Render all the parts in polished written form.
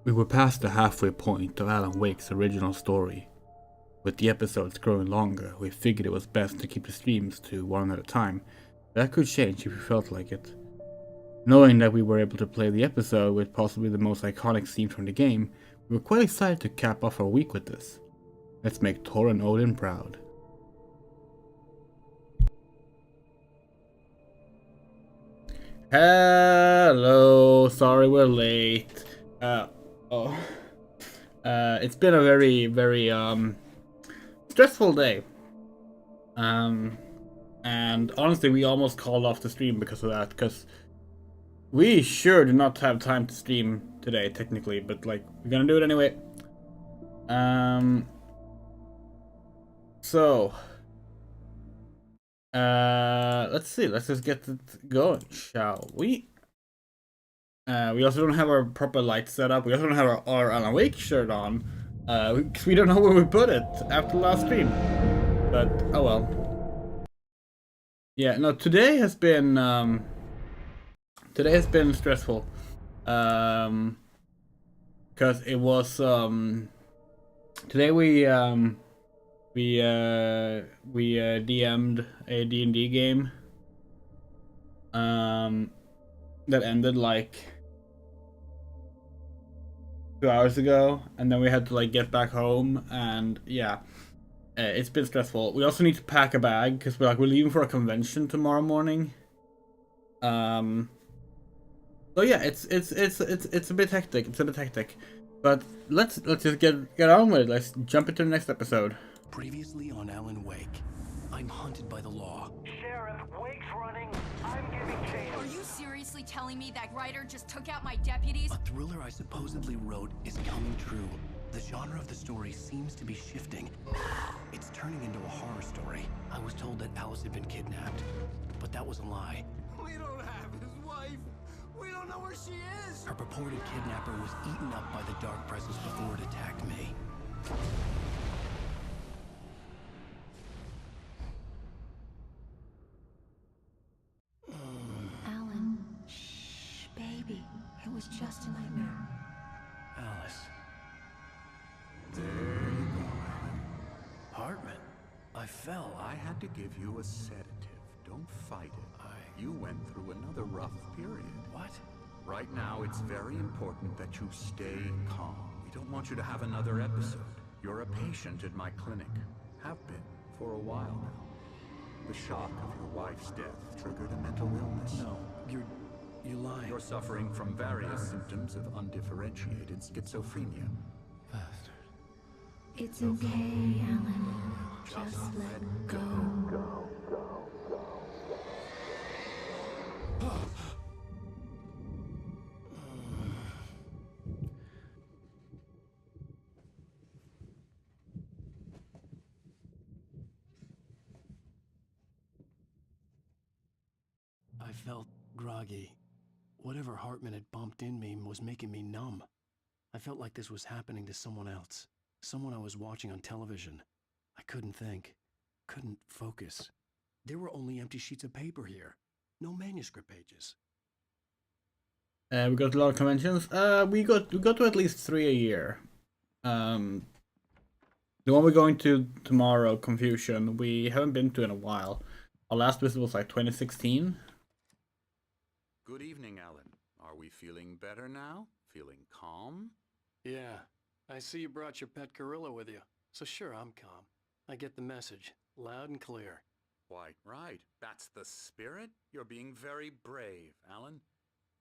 We were past the halfway point of Alan Wake's original story. With the episodes growing longer, we figured it was best to keep the streams to one at a time. That could change if we felt like it. Knowing that we were able to play the episode with possibly the most iconic scene from the game, we were quite excited to cap off our week with this. Let's make Tor and Odin proud. Hello, sorry we're late. It's been a very, very stressful day. And honestly, we almost called off the stream because of that, because we sure do not have time to stream today, technically, but like, we're gonna do it anyway. Let's see, let's just get it going, shall we? We also don't have our proper light set up. We also don't have our Alan Wake shirt on. Because we don't know where we put it after the last stream. But, oh well. Yeah, no, today has been stressful. Because it was, today we DM'd a D&D game. That ended like 2 hours ago, and then we had to like get back home, and yeah, it's been stressful. We also need to pack a bag because we're leaving for a convention tomorrow morning. So yeah, it's a bit hectic. It's a bit hectic, but let's just get on with it. Let's jump into the next episode. Previously on Alan Wake, I'm hunted by the law. Sheriff, Wake's running. I'm giving chase. Are you seriously telling me that writer just took out my deputies? A thriller I supposedly wrote is coming true. The genre of the story seems to be shifting. It's turning into a horror story. I was told that Alice had been kidnapped, but that was a lie. We don't have his wife. We don't know where she is. Her purported kidnapper was eaten up by the dark presence before it attacked me. I fell. I had to give you a sedative. Don't fight it. You went through another rough period. What? Right now, it's very important that you stay calm. We don't want you to have another episode. You're a patient at my clinic. Have been for a while now. The shock of your wife's death triggered a mental illness. No, you lying. You're suffering from various symptoms of undifferentiated schizophrenia. Bastard. It's okay, Alan. Just let go. I felt groggy. Whatever Hartman had bumped in me was making me numb. I felt like this was happening to someone else. Someone I was watching on television. I couldn't think. Couldn't focus. There were only empty sheets of paper here. No manuscript pages. We got a lot of conventions. We got to at least 3 a year. The one we're going to tomorrow, Confusion, we haven't been to in a while. Our last visit was like 2016. Good evening, Alan. Are we feeling better now? Feeling calm? Yeah. I see you brought your pet gorilla with you. So sure, I'm calm. I get the message. Loud and clear. Why, right. That's the spirit. You're being very brave, Alan.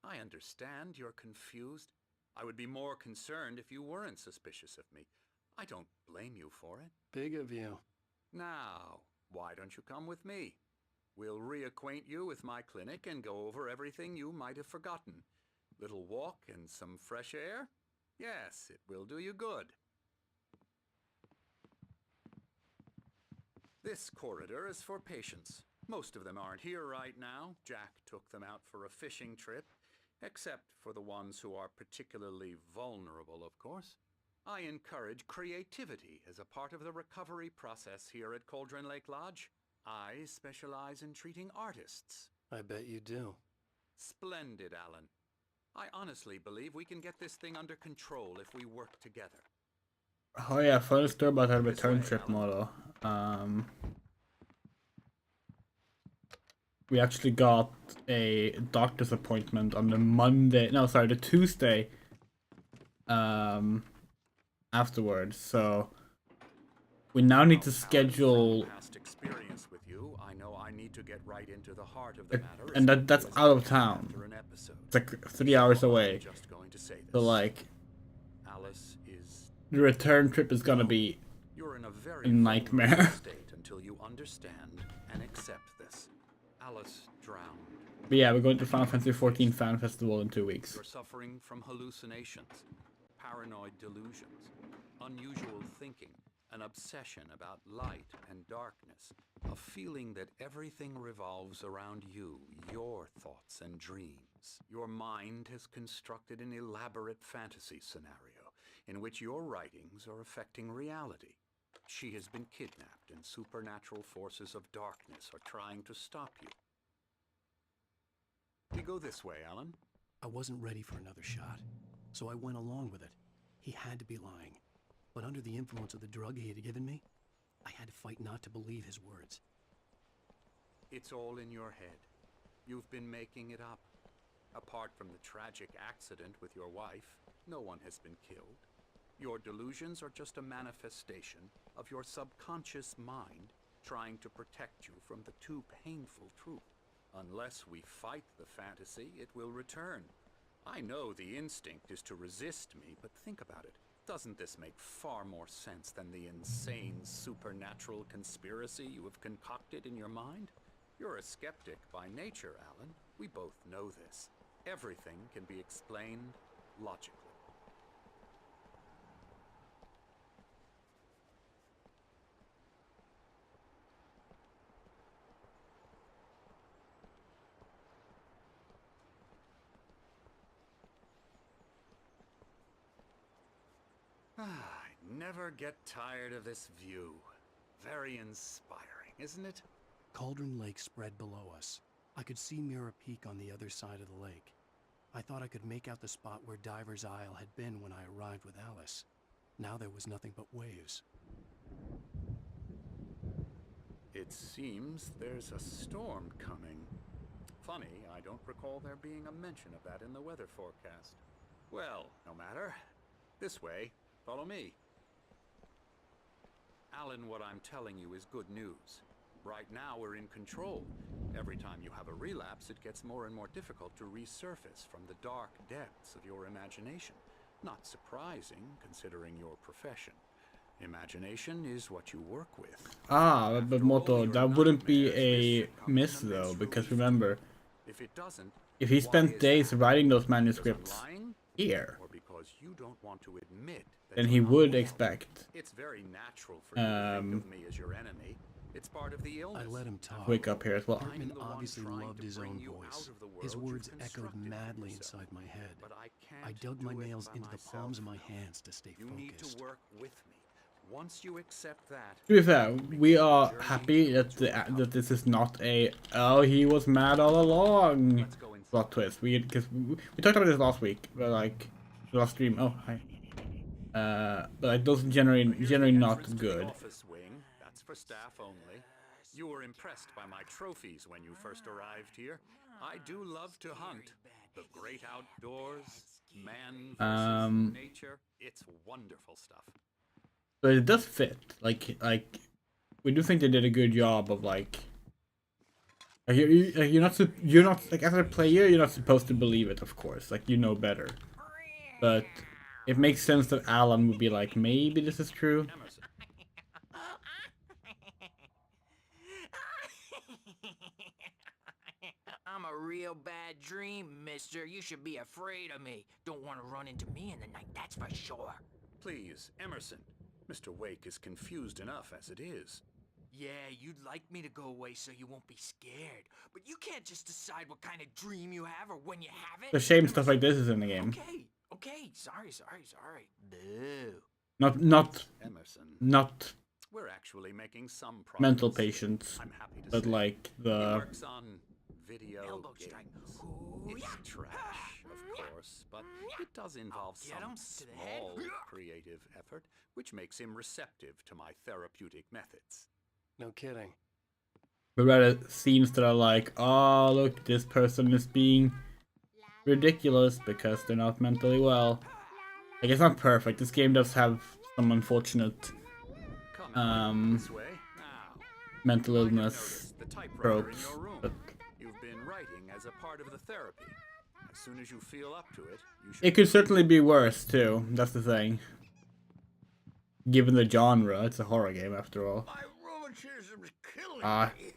I understand you're confused. I would be more concerned if you weren't suspicious of me. I don't blame you for it. Big of you. Now, why don't you come with me? We'll reacquaint you with my clinic and go over everything you might have forgotten. Little walk and some fresh air? Yes, it will do you good. This corridor is for patients. Most of them aren't here right now. Jack took them out for a fishing trip, except for the ones who are particularly vulnerable, of course. I encourage creativity as a part of the recovery process here at Cauldron Lake Lodge. I specialize in treating artists. I bet you do. Splendid, Alan. I honestly believe we can get this thing under control if we work together. Oh yeah, funny story about that return trip model. We actually got a doctor's appointment on the Tuesday afterwards, so we now need to schedule. Past experience with you, I know I need to get right into the heart of the matter. And that's out of town. After an episode. It's like 3 hours away. Just going to say this. So like, Alice is. the return trip is gonna be You're in a very a nightmare. vulnerable state until you understand and accept this. Alice drowned. But yeah, we're going to Final Fantasy XIV Fan Festival in 2 weeks. You're suffering from hallucinations, paranoid delusions, unusual thinking, an obsession about light and darkness, a feeling that everything revolves around you, your thoughts and dreams. Your mind has constructed an elaborate fantasy scenario in which your writings are affecting reality. She has been kidnapped and supernatural forces of darkness are trying to stop you. We go this way, Alan. I wasn't ready for another shot, so I went along with it. He had to be lying. But under the influence of the drug he had given me, I had to fight not to believe his words. It's all in your head. You've been making it up. Apart from the tragic accident with your wife, no one has been killed. Your delusions are just a manifestation of your subconscious mind trying to protect you from the too painful truth. Unless we fight the fantasy, it will return. I know the instinct is to resist me, but think about it. Doesn't this make far more sense than the insane supernatural conspiracy you have concocted in your mind? You're a skeptic by nature, Alan. We both know this. Everything can be explained logically. I never get tired of this view. Very inspiring, isn't it? Cauldron Lake spread below us. I could see Mirror Peak on the other side of the lake. I thought I could make out the spot where Diver's Isle had been when I arrived with Alice. Now there was nothing but waves. It seems there's a storm coming. Funny, I don't recall there being a mention of that in the weather forecast. Well, no matter. This way. Follow me. Alan, what I'm telling you is good news. Right now we're in control. Every time you have a relapse, it gets more and more difficult to resurface from the dark depths of your imagination. Not surprising, considering your profession. Imagination is what you work with. Ah, but Moto, that wouldn't be a miss though, because remember, if it doesn't, if he spent days writing those manuscripts lying, here, or because you don't want to admit that then you're he not would well. expect It's very natural for you to think of me as your enemy. It's part of the illness. I let him talk. wake up here as well. I'm Hartman the one obviously trying loved to his bring own you voice. out of the His world words you've echoed constructed for madly yourself. inside my head. But I can't I dug my do it nails by into the myself. palms of my hands to stay You need focused. to work with me. Once you accept that, To be fair, we are happy that that this is not a "oh, he was mad all along" let's go inside. plot twist. Because we talked about this last week, but like last stream. Oh, hi. But like those generally Here's the not entrance to the good. office wing. That's for staff only. You were impressed by my trophies when you first arrived here. I do love to hunt. The great outdoors, man versus nature. It's wonderful stuff. But it does fit. Like we do think they did a good job of you're not like as a player you're not supposed to believe it, of course. Like you know better. But it makes sense that Alan would be like, maybe this is true. Emerson, I'm a real bad dream, mister. You should be afraid of me. Don't want to run into me in the night, that's for sure. please, Emerson. Mr. Wake is confused enough as it is. Yeah, you'd like me to go away so you won't be scared. But you can't just decide what kind of dream you have or when you have it. It's a shame stuff like this is in the game. Okay. Sorry. Boo. Not Emerson, we're actually making some progress. mental patients, I'm happy to but say. like He the works on video Elbow games. strike. It's trash, of course, but it does involve get him some to the head. small creative effort, which makes him receptive to my therapeutic methods. No kidding. but rather scenes that are like, oh look, this person is being ridiculous because they're not mentally well. Like it's not perfect. This game does have some unfortunate Come this way. Now, mental I have illness noticed the typewriter in tropes. your room. But You've been writing as a part of the therapy. As soon as you feel up to it, you should. it could certainly be worse too. That's the thing. Given the genre, it's a horror game after all. My rheumatism's killing Ah, me.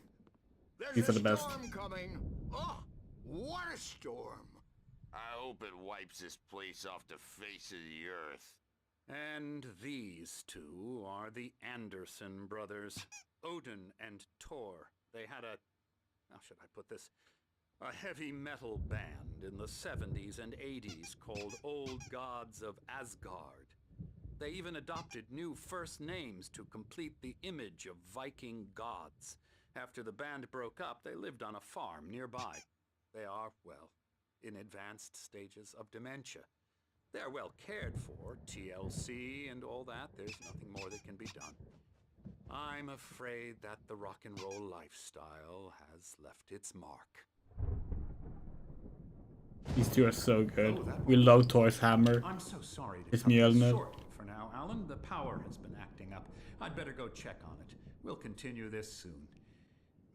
There's these a are the best. storm coming. Oh, what a storm. I hope it wipes this place off the face of the earth. And these two are the Anderson brothers, Odin and Tor. They had a, how should I put this? A heavy metal band in the 70s and 80s called Old Gods of Asgard. They even adopted new first names to complete the image of Viking gods. After the band broke up, they lived on a farm nearby. They are, well, in advanced stages of dementia. They're well cared for, TLC and all that. There's nothing more that can be done. I'm afraid that the rock and roll lifestyle has left its mark. These two are so good. We love Thor's hammer. I'm so sorry to It's cut this Mjolnir. short for now, Alan. The power has been acting up. I'd better go check on it. We'll continue this soon.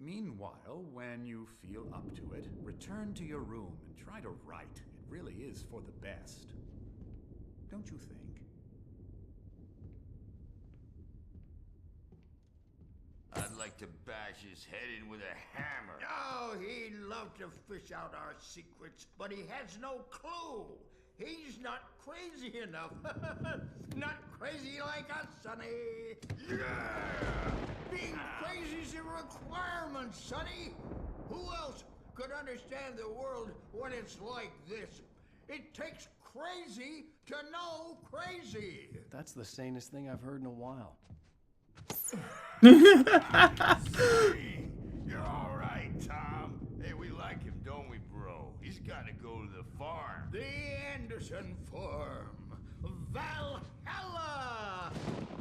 Meanwhile, when you feel up to it, return to your room and try to write. It really is for the best. Don't you think? I'd like to bash his head in with a hammer. Oh, he'd love to fish out our secrets, but he has no clue. He's not crazy enough. Not crazy like us, Sonny. Yeah! Being crazy's a requirement, Sonny. Who else could understand the world when it's like this? It takes crazy to know crazy. That's the sanest thing I've heard in a while. You're all right, Tom. Hey, we like him, don't we, bro? He's got to go to the farm. The Anderson Farm. Valhalla!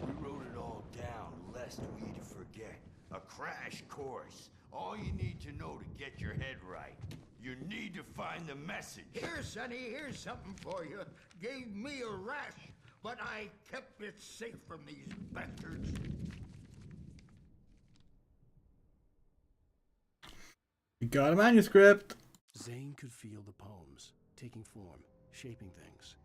We wrote it all down, lest we forget. A crash course. All you need to know to get your head right. You need to find the message. Here, Sonny, here's something for you. Gave me a rash, but I kept it safe from these bastards. We got a manuscript. Zane could feel the poems, taking form, shaping things.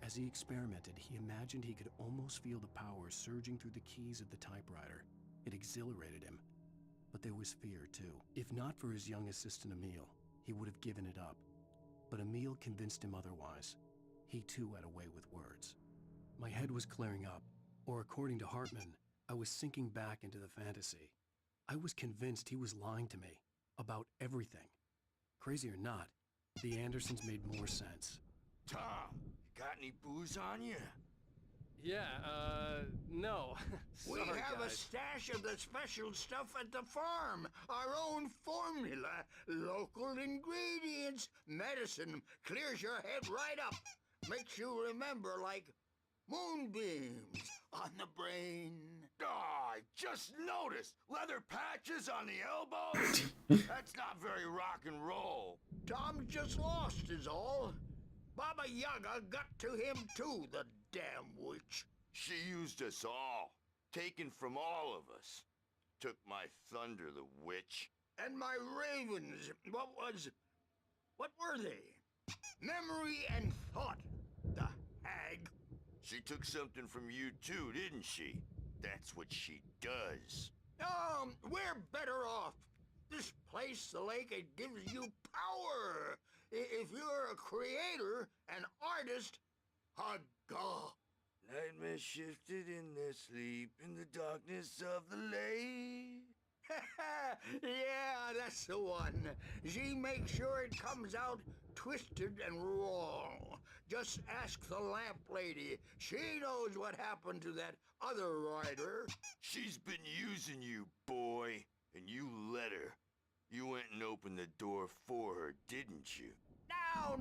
As he experimented, he imagined he could almost feel the power surging through the keys of the typewriter. It exhilarated him. But there was fear, too. If not for his young assistant Emil, he would have given it up. But Emil convinced him otherwise. He too had a way with words. My head was clearing up, or according to Hartman, I was sinking back into the fantasy. I was convinced he was lying to me about everything. Crazy or not, the Andersons made more sense. Tom, got any booze on you? Yeah, no. We have a stash of the special stuff at the farm. Our own formula. Local ingredients. Medicine clears your head right up. Makes you remember like moonbeams on the brain. Oh, I just noticed. Leather patches on the elbows? That's not very rock and roll. Tom just lost is all. Baba Yaga got to him too, the damn witch. She used us all. Taken from all of us. Took my thunder, the witch. And my ravens, what were they? Memory and thought, the hag. She took something from you too, didn't she? That's what she does. We're better off. This place, the lake, it gives you power. If you're a creator, an artist, a god. Nightmare shifted in their sleep in the darkness of the lake. Yeah, that's the one. She makes sure it comes out twisted and wrong. Just ask the lamp lady. She knows what happened to that other rider. She's been using you, boy, and you let her. You went and opened the door for her, didn't you?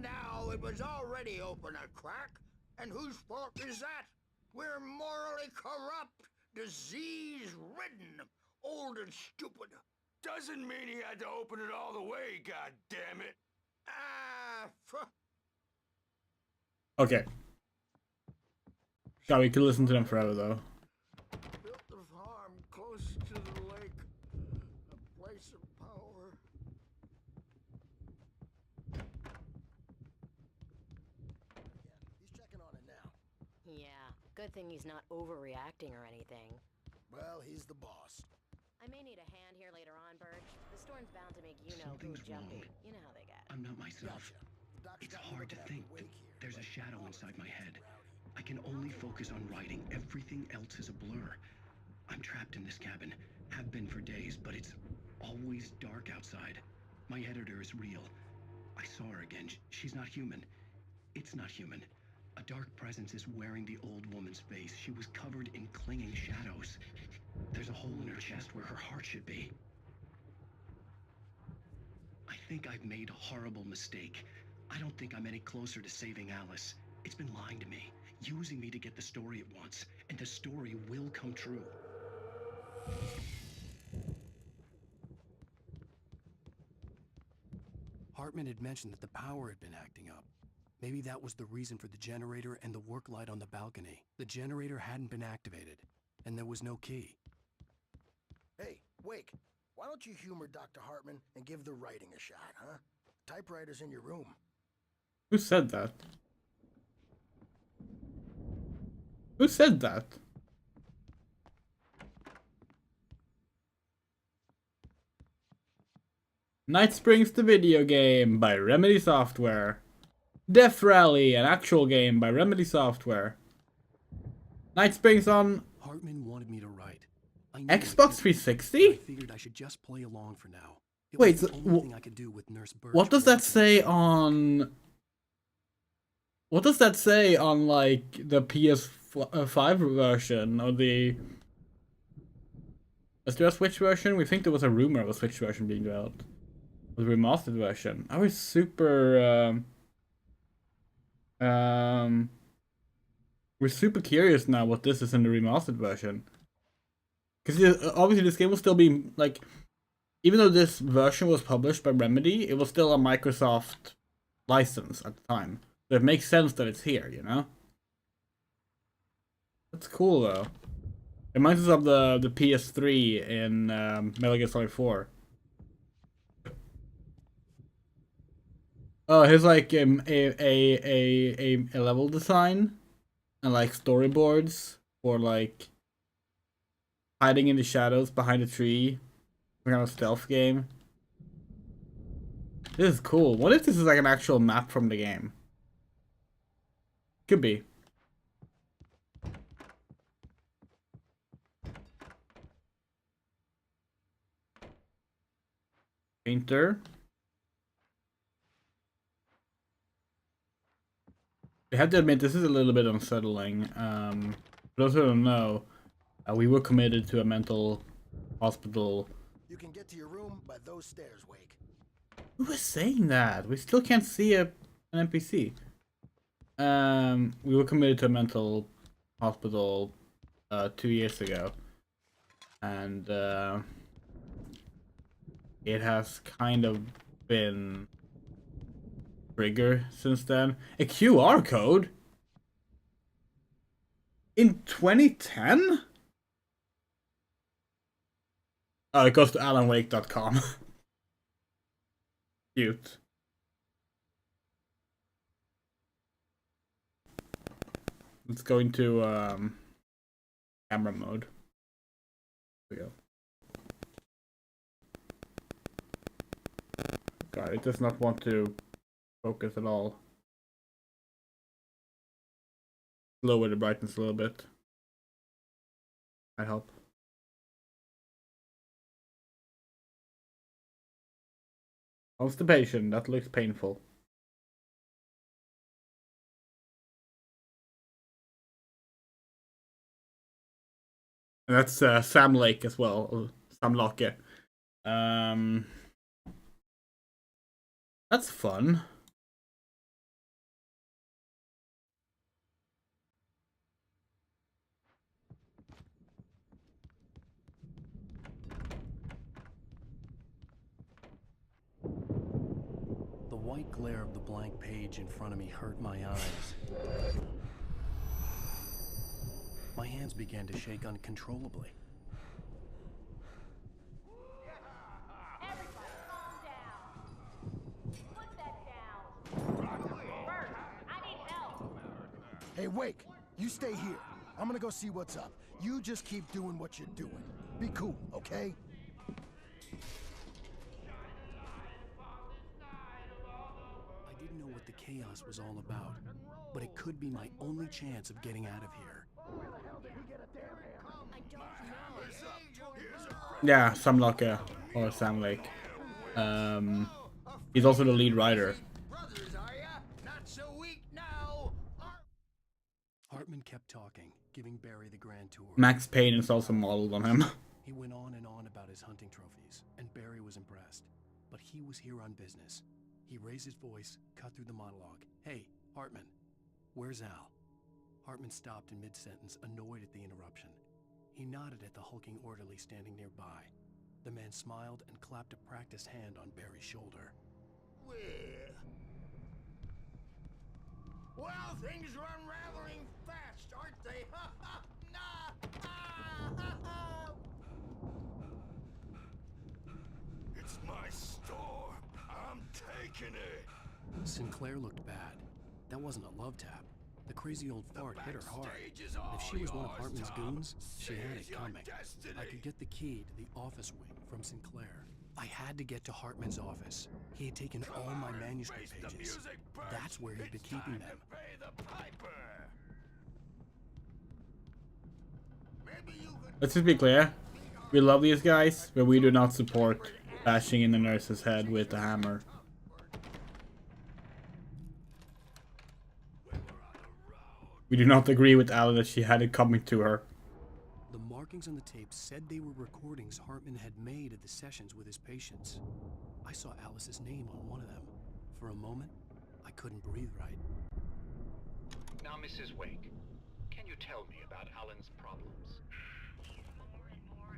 Now, it was already open a crack. And whose fault is that? We're morally corrupt, disease-ridden, old and stupid. Doesn't mean he had to open it all the way, goddammit. Okay. God, we could listen to them forever though. Built the farm close to the lake, a place of power. He's checking on it now. Yeah, good thing he's not overreacting or anything. Well, he's the boss. I may need a hand here later on, Birch. The storm's bound to make you-know-who jumpy. You know how they get. I'm not myself. It's hard to think, but there's a shadow inside my head. I can only focus on writing. Everything else is a blur. I'm trapped in this cabin. Have been for days, but it's always dark outside. My editor is real. I saw her again. She's not human. It's not human. A dark presence is wearing the old woman's face. She was covered in clinging shadows. There's a hole in her chest where her heart should be. I think I've made a horrible mistake. I don't think I'm any closer to saving Alice. It's been lying to me, using me to get the story it wants, and the story will come true. Hartman had mentioned that the power had been acting up. Maybe that was the reason for the generator and the work light on the balcony. The generator hadn't been activated, and there was no key. Hey, Wake, why don't you humor Dr. Hartman and give the writing a shot, huh? Typewriter's in your room. Who said that? Who said that? Night Springs the video game by Remedy Software. Death Rally, an actual game by Remedy Software. Night Springs on Hartman wanted me to write. Xbox 360? I figured I should just play along for now. It Wait, was the only thing I could do with Nurse Birch. what does that say on... What does that say on, like, the PS5 version, or the... Is there a Switch version? We think there was a rumor of a Switch version being developed. The remastered version. I was super, we're super curious now what this is in the remastered version. Because obviously this game will still be like, even though this version was published by Remedy, it was still a Microsoft license at the time. So it makes sense that it's here, you know? That's cool though. It reminds us of the PS3 in Metal Gear Solid 4. Oh, here's like a level design and like storyboards for like hiding in the shadows behind a tree. Some kind of stealth game. This is cool. What if this is like an actual map from the game? Could be. Painter. I have to admit, this is a little bit unsettling. For those who don't know, we were committed to a mental hospital. You can get to your room by those stairs, Wake. Who was saying that? We still can't see an NPC. We were committed to a mental hospital 2 years ago. And it has kind of been trigger since then. A QR code? In 2010? Oh, it goes to alanwake.com. Cute. Let's go into camera mode. Here we go. God, it does not want to focus at all. Lower the brightness a little bit. Might help. Constipation, that looks painful. And that's Sam Lake as well, or Sam Lake. That's fun. The white glare of the blank page in front of me hurt my eyes. My hands began to shake uncontrollably. Everybody, calm down. Put that down. Bert, I need help. Hey, Wake, you stay here. I'm gonna go see what's up. You just keep doing what you're doing. Be cool, okay? I didn't know what the chaos was all about, but it could be my only chance of getting out of here. I don't know. Yeah, Sam Lake or Sam Lake. He's also the lead writer. Brothers, are ya? Not so weak now. Hartman kept talking, giving Barry the grand tour. Max Payne is also modeled on him. He went on and on about his hunting trophies, and Barry was impressed. But he was here on business. He raised his voice, cut through the monologue. Hey, Hartman, where's Al? Hartman stopped in mid-sentence, annoyed at the interruption. He nodded at the hulking orderly standing nearby. The man smiled and clapped a practiced hand on Barry's shoulder. Well, things are unraveling fast, aren't they? It's my store. I'm taking it. Sinclair looked bad. That wasn't a love tap. The crazy old fart hit her hard. If she was one of Hartman's goons, she had it coming. I could get the key to the office wing from Sinclair. I had to get to Hartman's office. He had taken all my manuscript pages. That's where he'd been keeping them. Let's just be clear. We love these guys, but we do not support bashing in the nurse's head with a hammer. We do not agree with Alan that she had it coming to her. The markings on the tape said they were recordings Hartman had made at the sessions with his patients. I saw Alice's name on one of them. For a moment, I couldn't breathe right. Now, Mrs. Wake, can you tell me about Alan's problems? He's more and more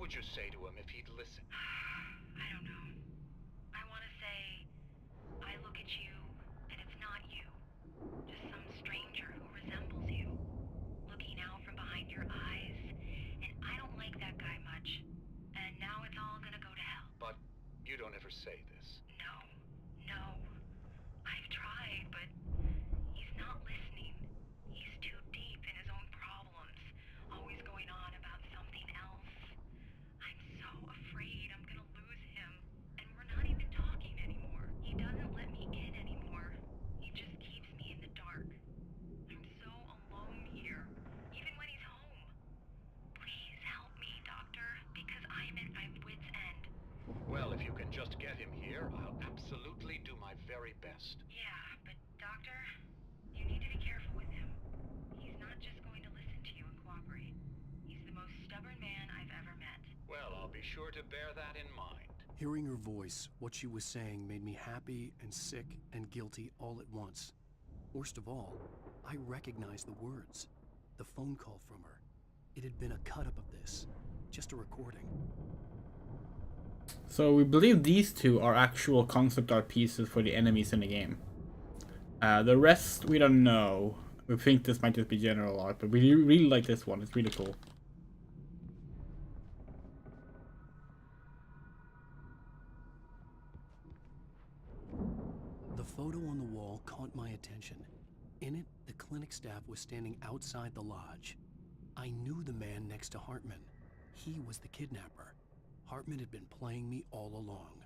would you say to him if he'd listen? I don't know. I want to say, I look at you, and it's not you. Just some stranger who resembles you. Looking out from behind your eyes. And I don't like that guy much. And now it's all gonna go to hell. But you don't ever say this. No. I've tried, but he's not listening. He's too deep in his own problems. Always going on about something else. I'm so afraid I'm gonna lose him. And we're not even talking anymore. He doesn't let me in anymore. He just keeps me in the dark. I'm so alone here, even when he's home. Please help me, Doctor, because I'm at my wit's end. Well, if you can just get him here, I'll absolutely do my very best. Yeah, but Doctor, you need to be careful with him. He's not just going to listen to you and cooperate. He's the most stubborn man I've ever met. Well, I'll be sure to bear that in mind. Hearing her voice, what she was saying made me happy and sick and guilty all at once. Worst of all, I recognized the words. The phone call from her. It had been a cut-up of this. Just a recording. So we believe these two are actual concept art pieces for the enemies in the game. The rest we don't know. We think this might just be general art, but we really like this one. It's really cool. The photo on the wall caught my attention. In it, the clinic staff was standing outside the lodge. I knew the man next to Hartman. He was the kidnapper. Hartman had been playing me all along.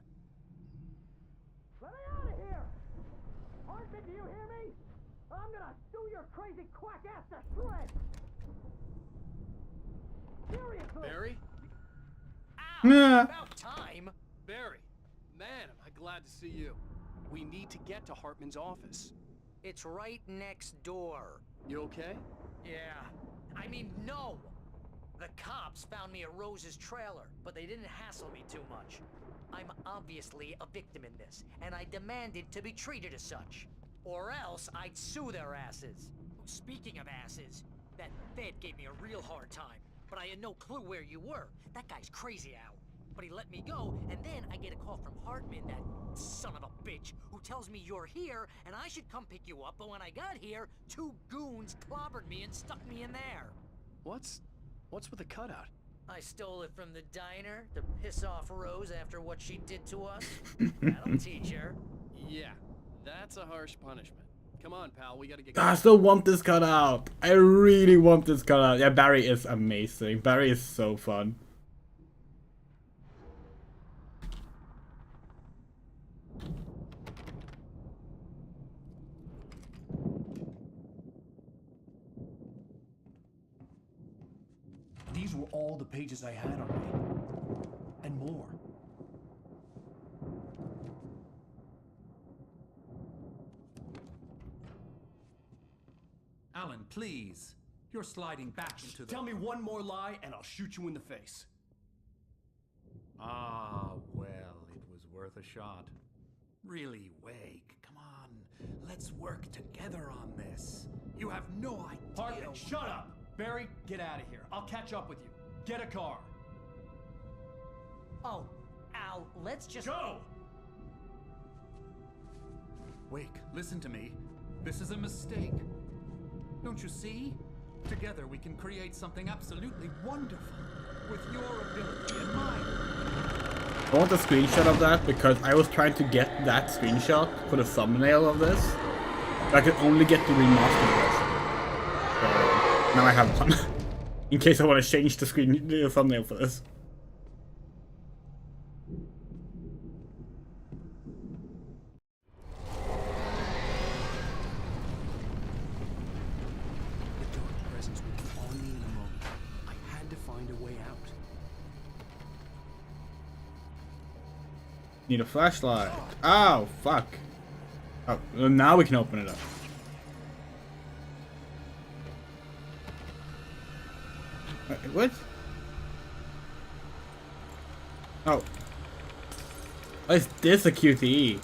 Let me out of here! Hartman, do you hear me? I'm gonna sue your crazy quack ass to shreds! Seriously! Barry? Yeah. About time! Barry, man, am I glad to see you. We need to get to Hartman's office. It's right next door. You okay? Yeah. I mean, no! The cops found me at Rose's trailer, but they didn't hassle me too much. I'm obviously a victim in this, and I demanded to be treated as such. Or else I'd sue their asses. Speaking of asses, that Fed gave me a real hard time, but I had no clue where you were. That guy's crazy, Al. But he let me go, and then I get a call from Hartman, that son of a bitch, who tells me you're here, and I should come pick you up, but when I got here, 2 goons clobbered me and stuck me in there. What's with the cutout? I stole it from the diner to piss off Rose after what she did to us. That'll teach her. Yeah, that's a harsh punishment. Come on, pal, we gotta get... I still want this cutout. I really want this cutout. Yeah, Barry is amazing. Barry is so fun. These were all the pages I had on me. And more. Alan, please. You're sliding back into the... Tell me one more lie and I'll shoot you in the face. Ah, well, it was worth a shot. Really, Wake, come on. Let's work together on this. You have no idea... Hartman, shut up! Barry, get out of here. I'll catch up with you. Get a car. Oh, Al, let's just... Go! Wake, listen to me. This is a mistake. Don't you see? Together we can create something absolutely wonderful. With your ability and mine. I want a screenshot of that because I was trying to get that screenshot for the thumbnail of this. But I could only get the remastered version. So now I have one. In case I want to change the thumbnail for this. The dark presence would be on me in a moment. I had to find a way out. Need a flashlight. Oh, fuck. Oh, well, now we can open it up. What? Oh. Oh, is this a QTE?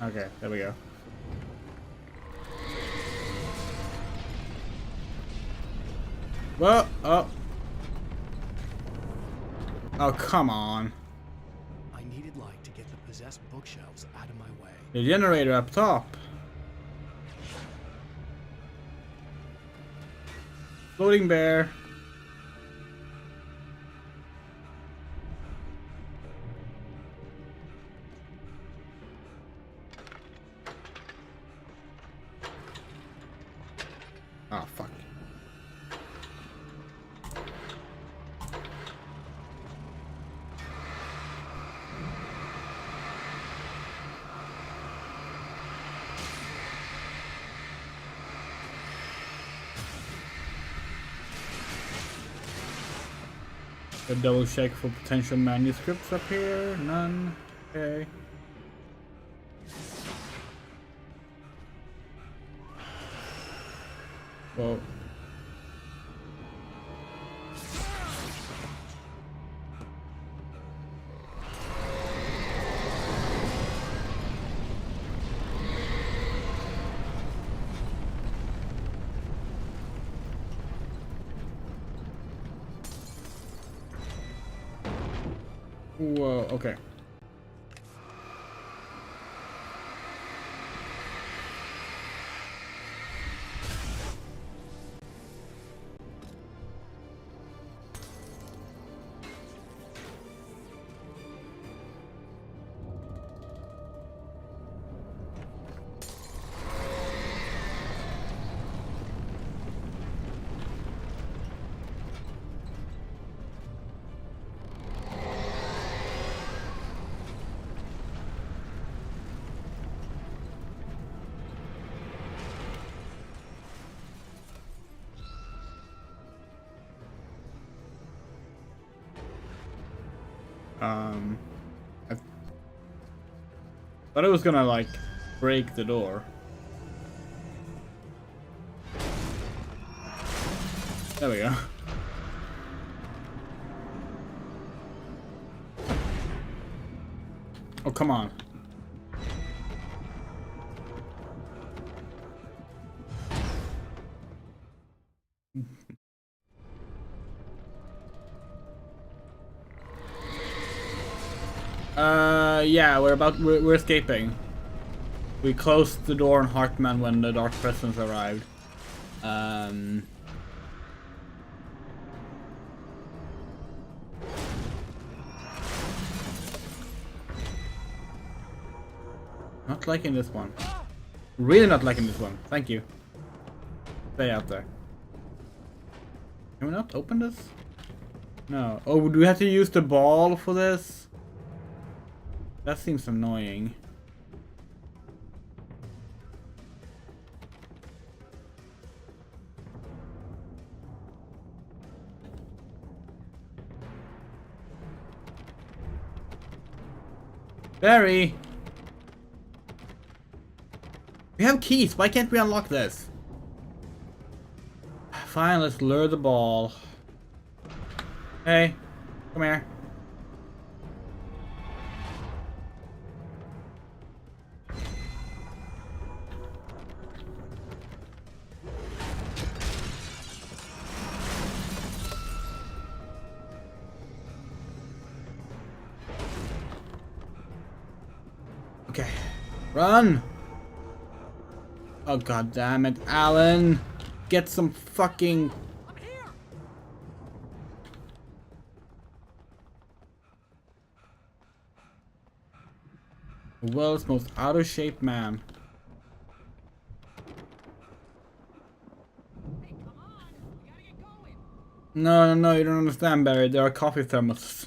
Okay, there we go. Well, oh. Oh, come on. I needed light to get the possessed bookshelves out of my way. The generator up top. Floating bear. Oh, fuck. A double check for potential manuscripts up here. None. Okay. Whoa. Whoa, okay. I thought it was gonna like break the door. There we go. Oh, come on. Yeah, we're escaping. We closed the door on Hartman when the Dark Presence arrived. Not liking this one. Really not liking this one. Thank you. Stay out there. Can we not open this? No. Oh, do we have to use the ball for this? That seems annoying. Barry! We have keys, why can't we unlock this? Fine, let's lure the ball. Hey, come here. Okay, run! Oh, god damn it, Alan! Get some fucking... The world's most out of shape man. Hey, come on! We gotta get going! No, you don't understand, Barry. There are coffee thermoses.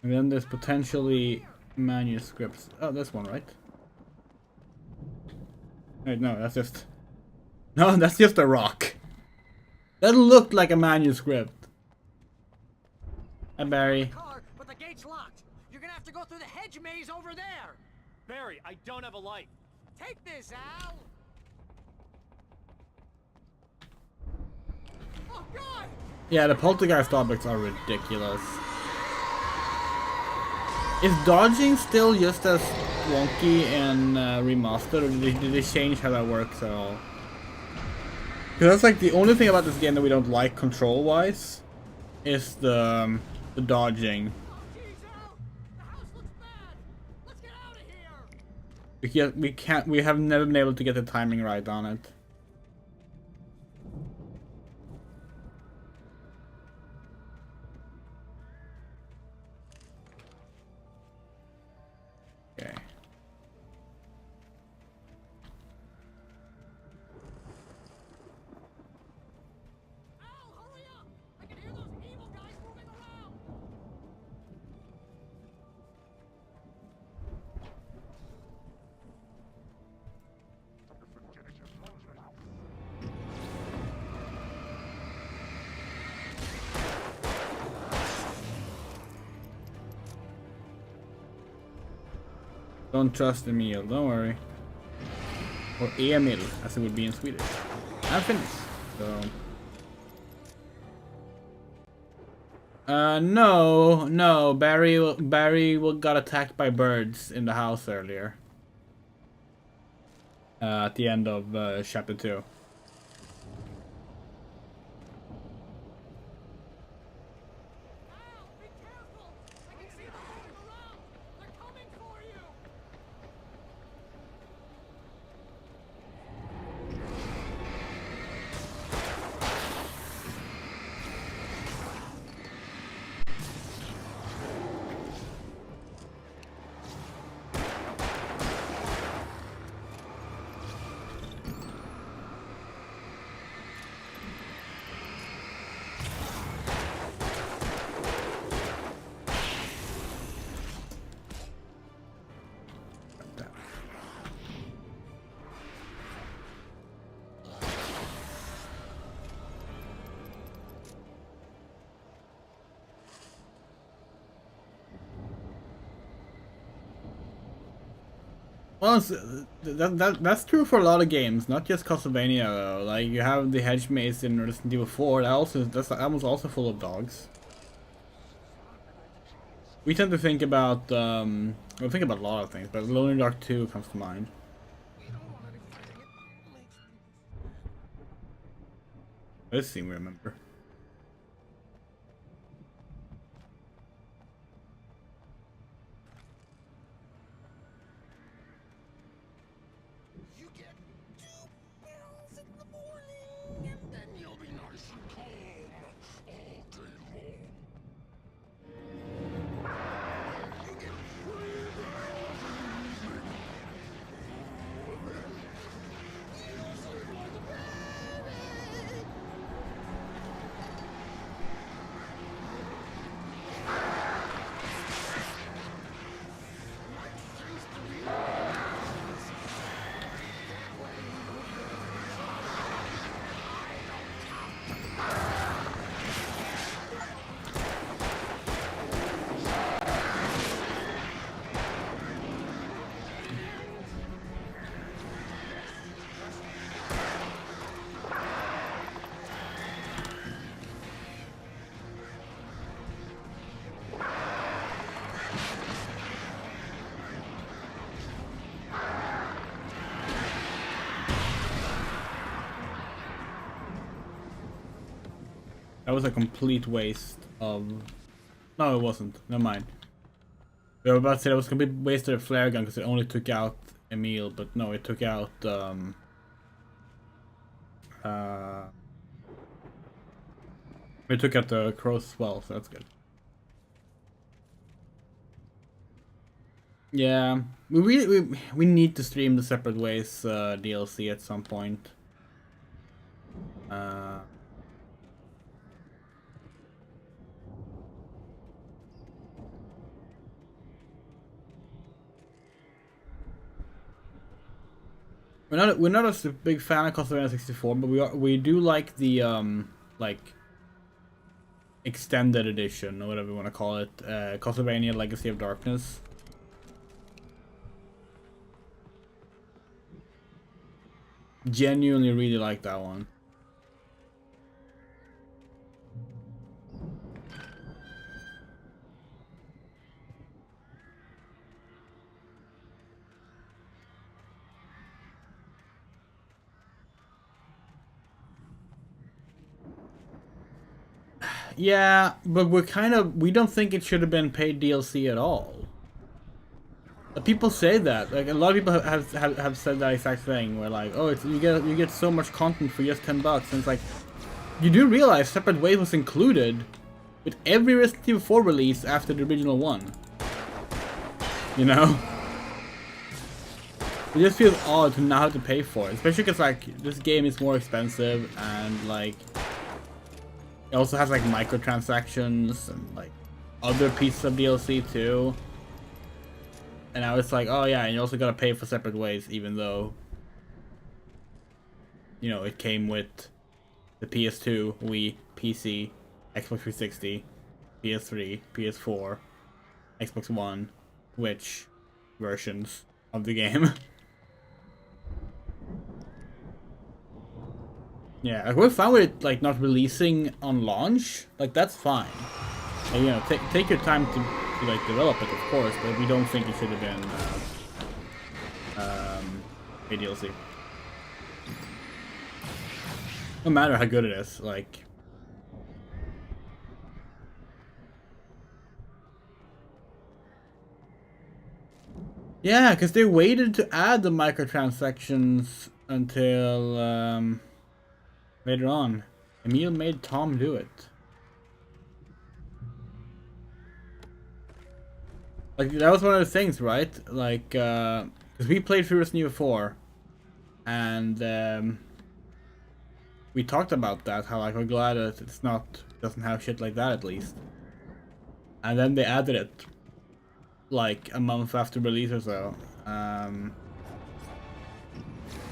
And then there's potentially manuscripts. Oh, this one, right? Wait, no, that's just... No, that's just a rock. That looked like a manuscript. Hi, Barry. Car, but the gate's locked. You're gonna have to go through the hedge maze over there. Barry, I don't have a light. Take this, Al. Oh God! Yeah, the poltergeist objects are ridiculous. Is dodging still just as wonky in remastered, or did they change how that works at all? Because that's like the only thing about this game that we don't like control-wise is the dodging. We have never been able to get the timing right on it. Okay. Don't trust Emil, don't worry. Or Emil, as it would be in Swedish. I'm finished, so... no, Barry got attacked by birds in the house earlier. At the end of chapter 2. Well, that's true for a lot of games, not just Castlevania though. Like you have the hedge maze in Resident Evil 4. That was also full of dogs. We tend to think about we think about a lot of things, but Alone in the Dark 2 comes to mind. This scene we remember. That was a complete waste of... No, it wasn't. Never mind. We were about to say that was a complete waste of a flare gun because it only took out Emil, but no, it took out... it took out the crows as well, so that's good. Yeah, we need to stream the Separate Ways DLC at some point. We're not a big fan of Castlevania 64, but we do like the like extended edition or whatever you want to call it, Castlevania Legacy of Darkness. Genuinely really like that one. Yeah, but we don't think it should have been paid DLC at all. People say that, like a lot of people have said that exact thing, where like, oh, it's you get so much content for just $10, and it's like, you do realize Separate Ways was included with every Resident Evil 4 release after the original one. You know? It just feels odd to now have to pay for it, especially because like this game is more expensive and like it also has like microtransactions and like other pieces of DLC too. And now it's like, oh yeah, and you also gotta pay for Separate Ways, even though, you know, it came with the PS2, Wii, PC, Xbox 360, PS3, PS4, Xbox One, Switch versions of the game. Yeah, like, we're fine with it, like, not releasing on launch. Like, that's fine. And, you know, take your time to like develop it, of course, but we don't think it should have been a DLC. No matter how good it is, like. Yeah, because they waited to add the microtransactions until later on. Emil made Tom do it. Like, that was one of the things, right? Like, because we played through Resident Evil 4, and we talked about that, how like we're glad that it's not, doesn't have shit like that at least. And then they added it, like, a month after release or so. And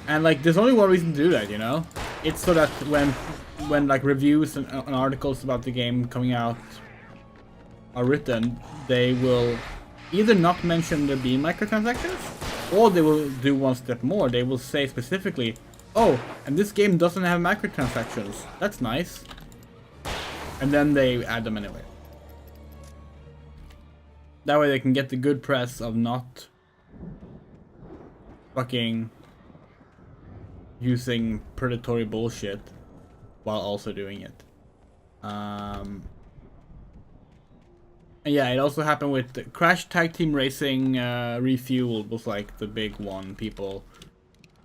like, there's only one reason to do that, you know? It's so that when like reviews and articles about the game coming out are written, they will either not mention there being microtransactions, or they will do one step more. They will say specifically, oh, and this game doesn't have microtransactions. That's nice. And then they add them anyway. That way they can get the good press of not fucking using predatory bullshit while also doing it. Yeah, it also happened with Crash Tag Team Racing Refueled was like the big one people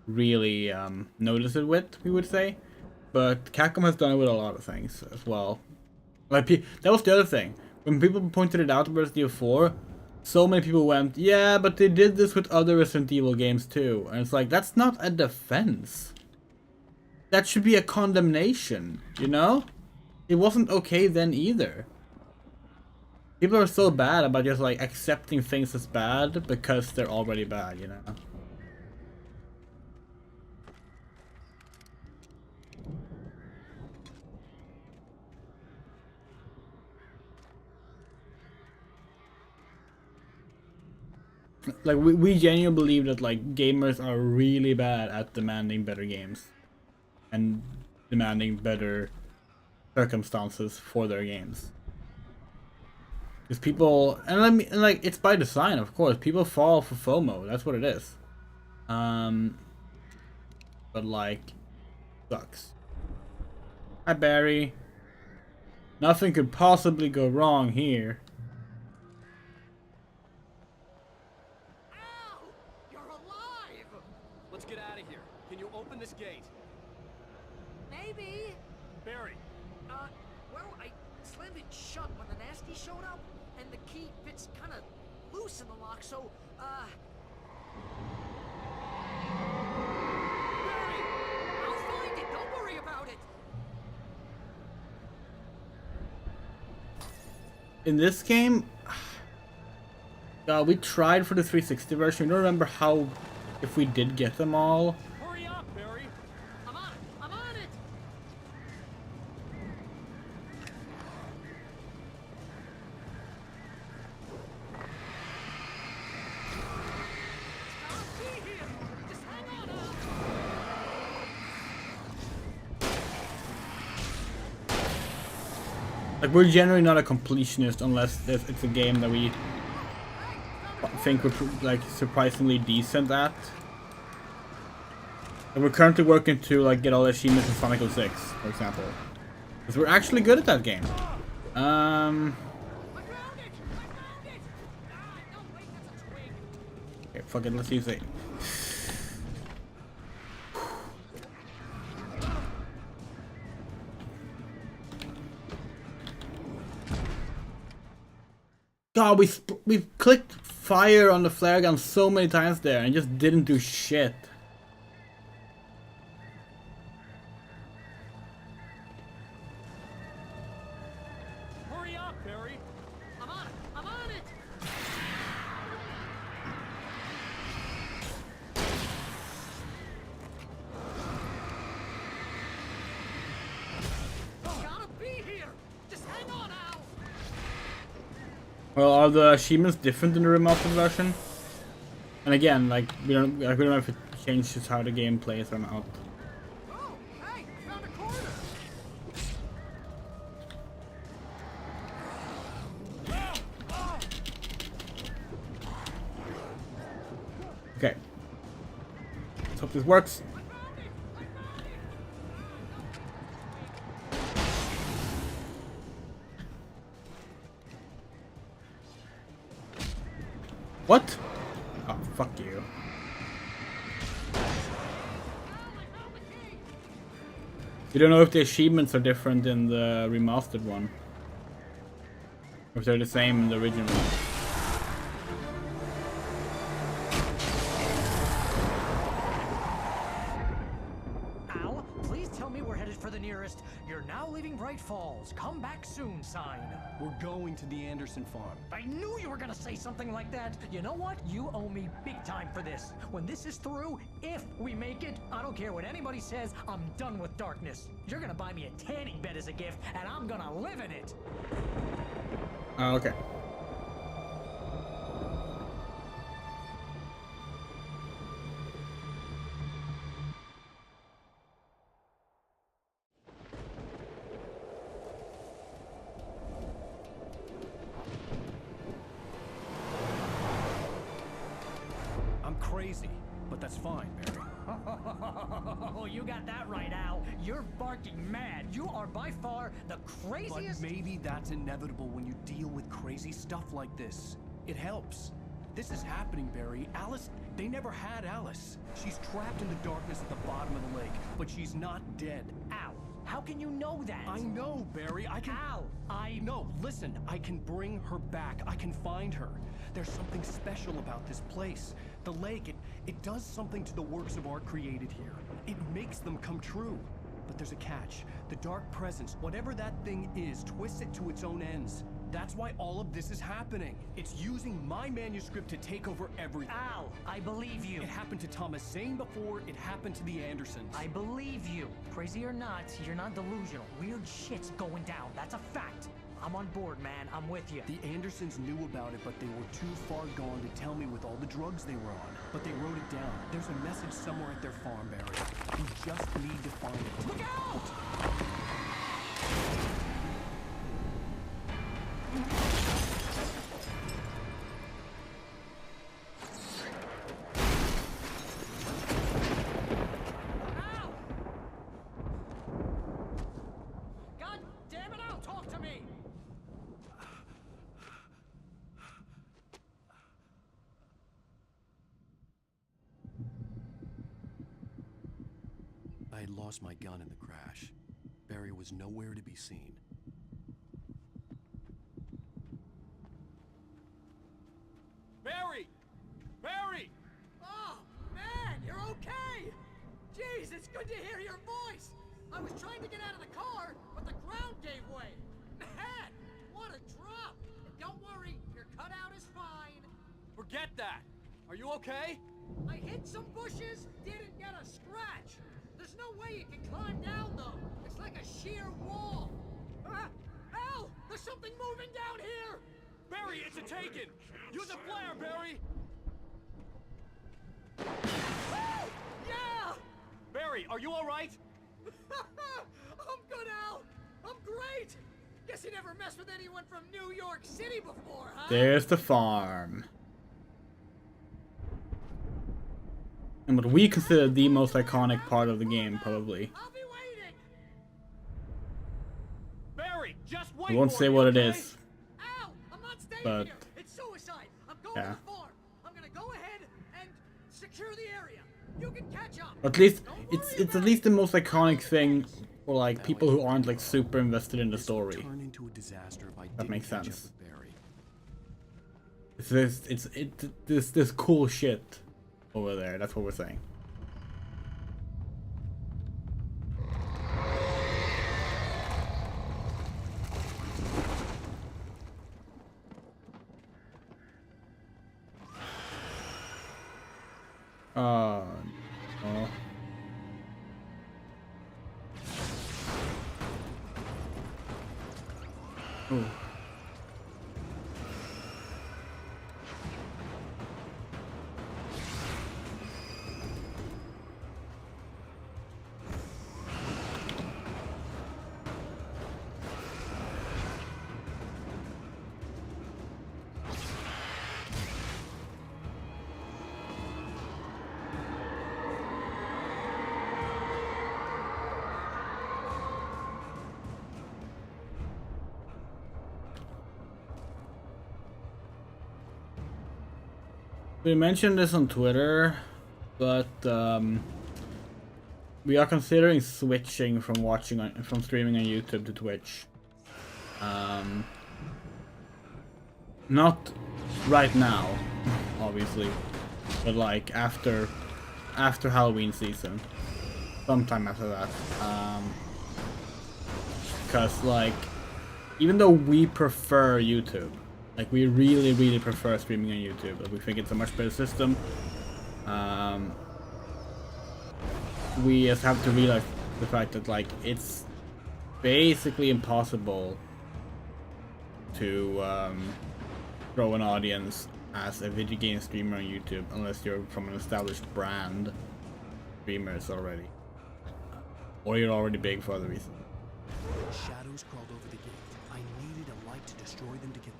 really noticed it with, we would say. But Capcom has done it with a lot of things as well. Like, that was the other thing. When people pointed it out with Resident Evil 4, so many people went, yeah, but they did this with other Resident Evil games too. And it's like, that's not a defense. That should be a condemnation, you know? It wasn't okay then either. People are so bad about just like accepting things as bad because they're already bad, you know? Like, we genuinely believe that like gamers are really bad at demanding better games and demanding better circumstances for their games. Because people, and I mean, like, it's by design, of course. People fall for FOMO. That's what it is. But like, sucks. Hi, Barry. Nothing could possibly go wrong here. Al! You're alive! Let's get out of here. Can you open this gate? Maybe. Barry. Well, I slammed it shut when the nasty showed up, and the key fits kind of loose in the lock, so, Barry! I'll find it, don't worry about it! In this game, we tried for the 360 version. I don't remember how, if we did get them all. Hurry up, Barry! I'm on it! I'm on it! I'll be here! Just hang on, Like, we're generally not a completionist unless it's a game that we think we're like surprisingly decent at. And we're currently working to like get all the achievements in Sonic 06, for example, because we're actually good at that game. Okay, fuck it, let's use it. God, we clicked fire on the flare gun so many times there and just didn't do shit. Hurry up, Barry! I'm on it! I'm on it! Gotta be here! Just hang on, Al! Well, are the achievements different in the remastered version? And again, like we don't know if it changes how the game plays or not. Oh, hey! Found a corner! Okay. Let's hope this works. What? Oh, fuck you. You don't know if the achievements are different in the remastered one. Or if they're the same in the original one. Al, please tell me we're headed for the nearest "You're now leaving Bright Falls. Come back soon" sign. We're going to the Anderson farm. I knew you were gonna say something like that. You know what? You owe me big time for this. When this is through, if we make it, I don't care what anybody says, I'm done with darkness. You're gonna buy me a tanning bed as a gift, and I'm gonna live in it. Okay. I'm crazy, but that's fine, Barry. Oh, you got that right, Al. You're barking mad. You are by far the craziest. But maybe that's inevitable when you deal with crazy stuff like this. It helps. This is happening, Barry. Alice, they never had Alice. She's trapped in the darkness at the bottom of the lake, but she's not dead. Al, how can you know that? I know, Barry. I can... Al, No, listen. I can bring her back. I can find her. There's something special about this place. The lake, it does something to the works of art created here. It makes them come true. But there's a catch. The dark presence, whatever that thing is, twists it to its own ends. That's why all of this is happening. It's using my manuscript to take over everything. Al, I believe you. It happened to Thomas Zane before, it happened to the Andersons. I believe you. Crazy or not, you're not delusional. Weird shit's going down. That's a fact. I'm on board, man. I'm with you. The Andersons knew about it, but they were too far gone to tell me with all the drugs they were on. But they wrote it down. There's a message somewhere at their farm, Barry. We just need to find it. Look out! God damn it, Al, talk to me! I had lost my gun in the crash. Barry was nowhere to be seen. Barry! Barry! Oh, man, you're okay! Jeez, it's good to hear your voice! I was trying to get out of the car, but the ground gave way. Man, what a drop! And don't worry, your cutout is fine. Forget that! Are you okay? I hit some bushes, didn't get a scratch. There's no way you can climb down, though. It's like a sheer wall. Al, there's something moving down here! Barry, it's a taken! Use a flare, Barry! Yeah! Barry, are you alright? I'm good, Al. I'm great. Guess you never messed with anyone from New York City before, huh? There's the farm. And what we consider the most iconic part of the game, probably. I'll be waiting. Barry! worry. Just wait. I won't for say me, what it okay? is, Ow! I'm not staying but here. It's suicide. I'm going yeah. to the farm. I'm gonna go ahead and secure the area. You can catch up. At least it's at least the most iconic thing for like people who aren't like super invested in the story. Turn into a disaster if I That didn't makes catch sense. up with Barry. It's this cool shit over there. That's what we're saying. Oh. Ooh. We mentioned this on Twitter, but we are considering switching from streaming on YouTube to Twitch. Not right now, obviously, but like after Halloween season, sometime after that. Because like, even though we prefer YouTube. Like, we really prefer streaming on YouTube. Like, we think it's a much better system. We just have to realize the fact that, like, it's basically impossible to grow an audience as a video game streamer on YouTube unless you're from an established brand streamers already. Or you're already big for other reasons. Shadows crawled over the gate. I needed a light to destroy them to get through.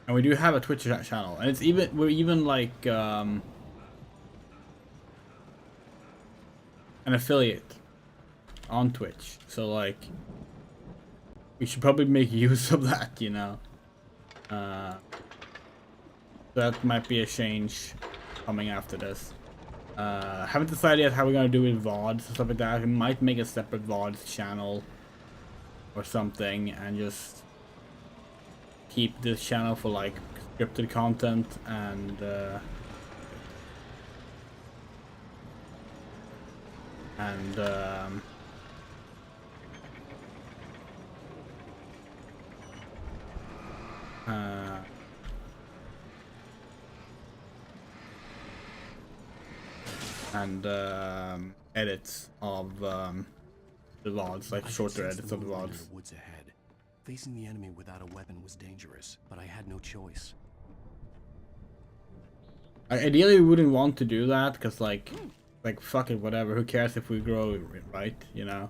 And we do have a Twitch channel, and we're even like an affiliate on Twitch. So like, we should probably make use of that, you know. That might be a change coming after this. Haven't decided yet how we're gonna do with VODs and stuff like that. We might make a separate VODs channel or something, and just keep this channel for like scripted content and edits of the VODs, like shorter edits of the VODs. Woods ahead. Facing the enemy without a weapon was dangerous, but I had no choice. Ideally, we wouldn't want to do that because, like fuck it, whatever. Who cares if we grow, right? You know.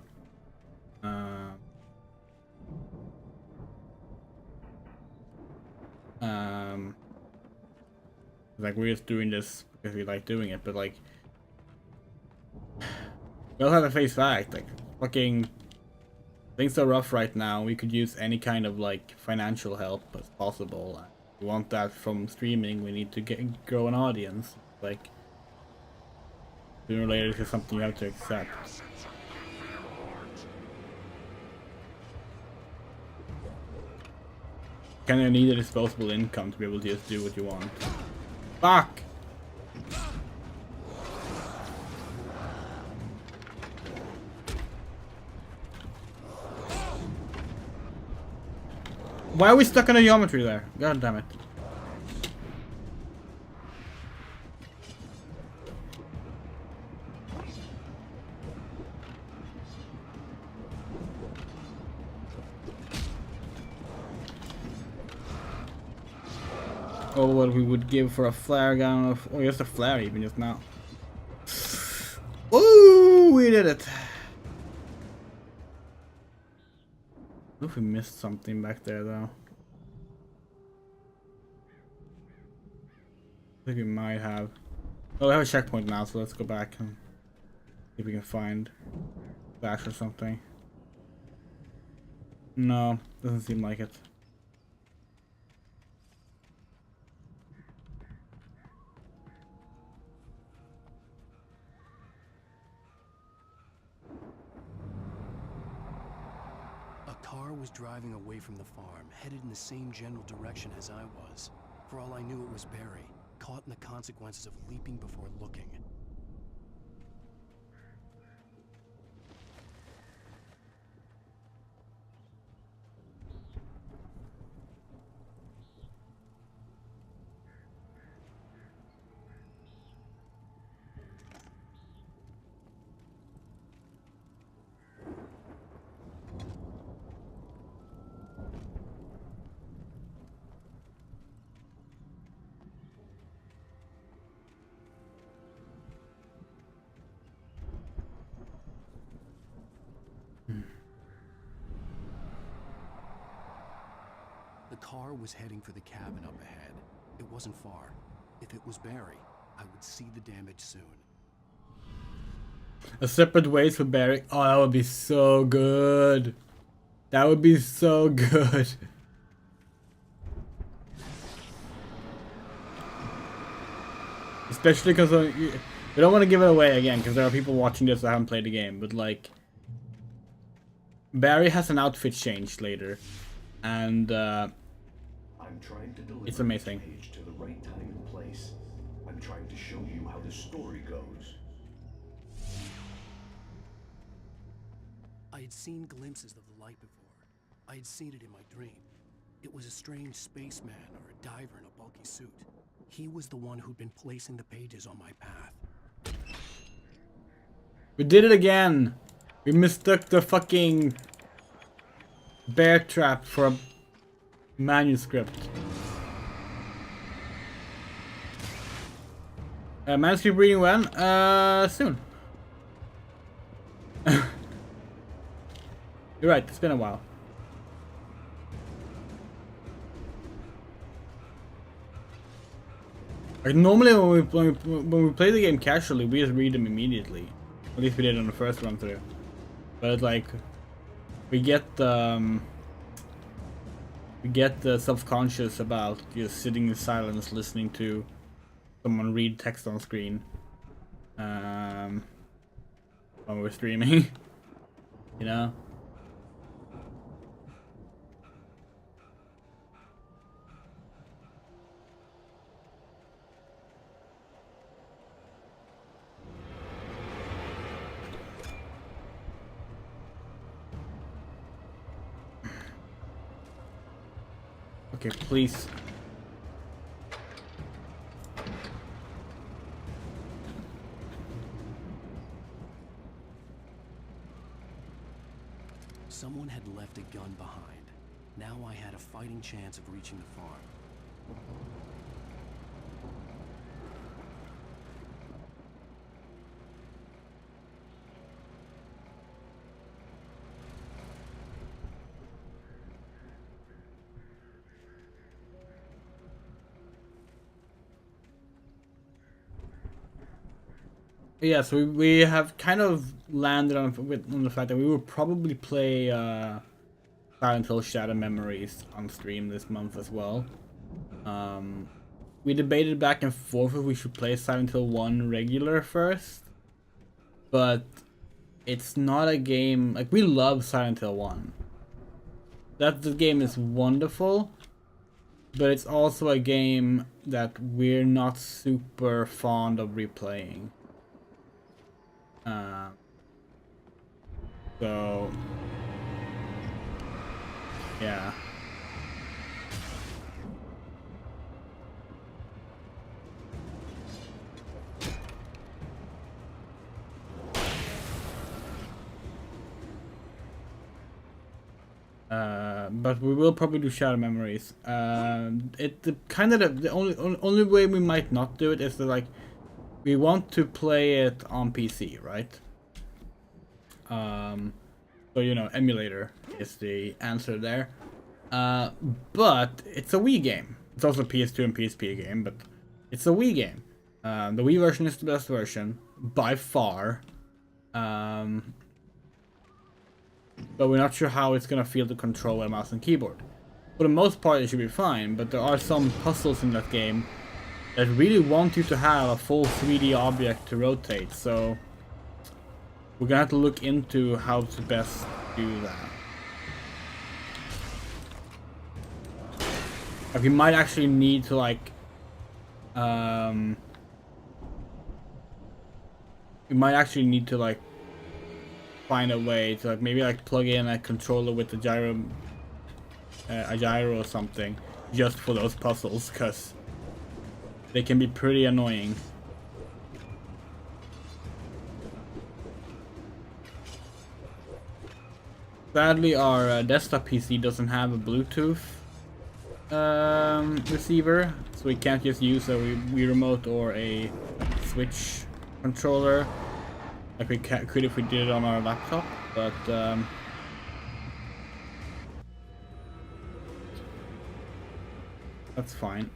Like, we're just doing this because we like doing it, but like, we also have to face fact, like, fucking. Things are rough right now. We could use any kind of like financial help as possible. We want that from streaming. We need to grow an audience. Like, sooner or later, this is something you have to accept. Kind of need a disposable income to be able to just do what you want. Fuck! Why are we stuck in a geometry there? God damn it. Oh, what we would give for a flare gun or just a flare even just now. Ooh, we did it. I wonder if we missed something back there though. I think we might have. Oh, we have a checkpoint now, so let's go back and see if we can find Flash or something. No, doesn't seem like it. A car was driving away from the farm, headed in the same general direction as I was. For all I knew, it was Barry, caught in the consequences of leaping before looking. The car was heading for the cabin up ahead. It wasn't far. If it was Barry, I would see the damage soon. A separate ways for Barry. Oh, that would be so good. That would be so good. Especially because we don't want to give it away again, because there are people watching this that haven't played the game. But like, Barry has an outfit change later, and I'm trying to deliver it's amazing. each page to the right time and place. I'm trying to show you how the story goes. I had seen glimpses of the light before. I had seen it in my dream. It was a strange spaceman or a diver in a bulky suit. He was the one who'd been placing the pages on my path. We did it again! We mistook the fucking bear trap for a manuscript. Manuscript reading when? Soon. You're right, it's been a while. Like normally when we play the game casually, we just read them immediately. At least we did on the first run through. But like, we get self-conscious about just sitting in silence, listening to someone read text on screen when we're streaming. You know. Okay, please. Someone had left a gun behind. Now I had a fighting chance of reaching the farm. Yeah, so we have kind of landed on the fact that we will probably play Silent Hill Shadow Memories on stream this month as well. We debated back and forth if we should play Silent Hill 1 regular first, but it's not a game, like, we love Silent Hill 1. The game is wonderful, but it's also a game that we're not super fond of replaying. So yeah. But we will probably do Shadow Memories. The only way we might not do it is that, like, we want to play it on PC, right? So, you know, emulator is the answer there. But it's a Wii game. It's also a PS2 and PSP game, but it's a Wii game. The Wii version is the best version by far. but we're not sure how it's gonna feel to control a mouse and keyboard. For the most part, it should be fine, but there are some puzzles in that game that really want you to have a full 3D object to rotate, so we're gonna have to look into how to best do that. Like, we might actually need to like find a way to like maybe like plug in a controller with a gyro or something just for those puzzles, because they can be pretty annoying. Sadly, our desktop PC doesn't have a Bluetooth receiver, so we can't just use a Wii remote or a Switch controller like we could if we did it on our laptop, but that's fine.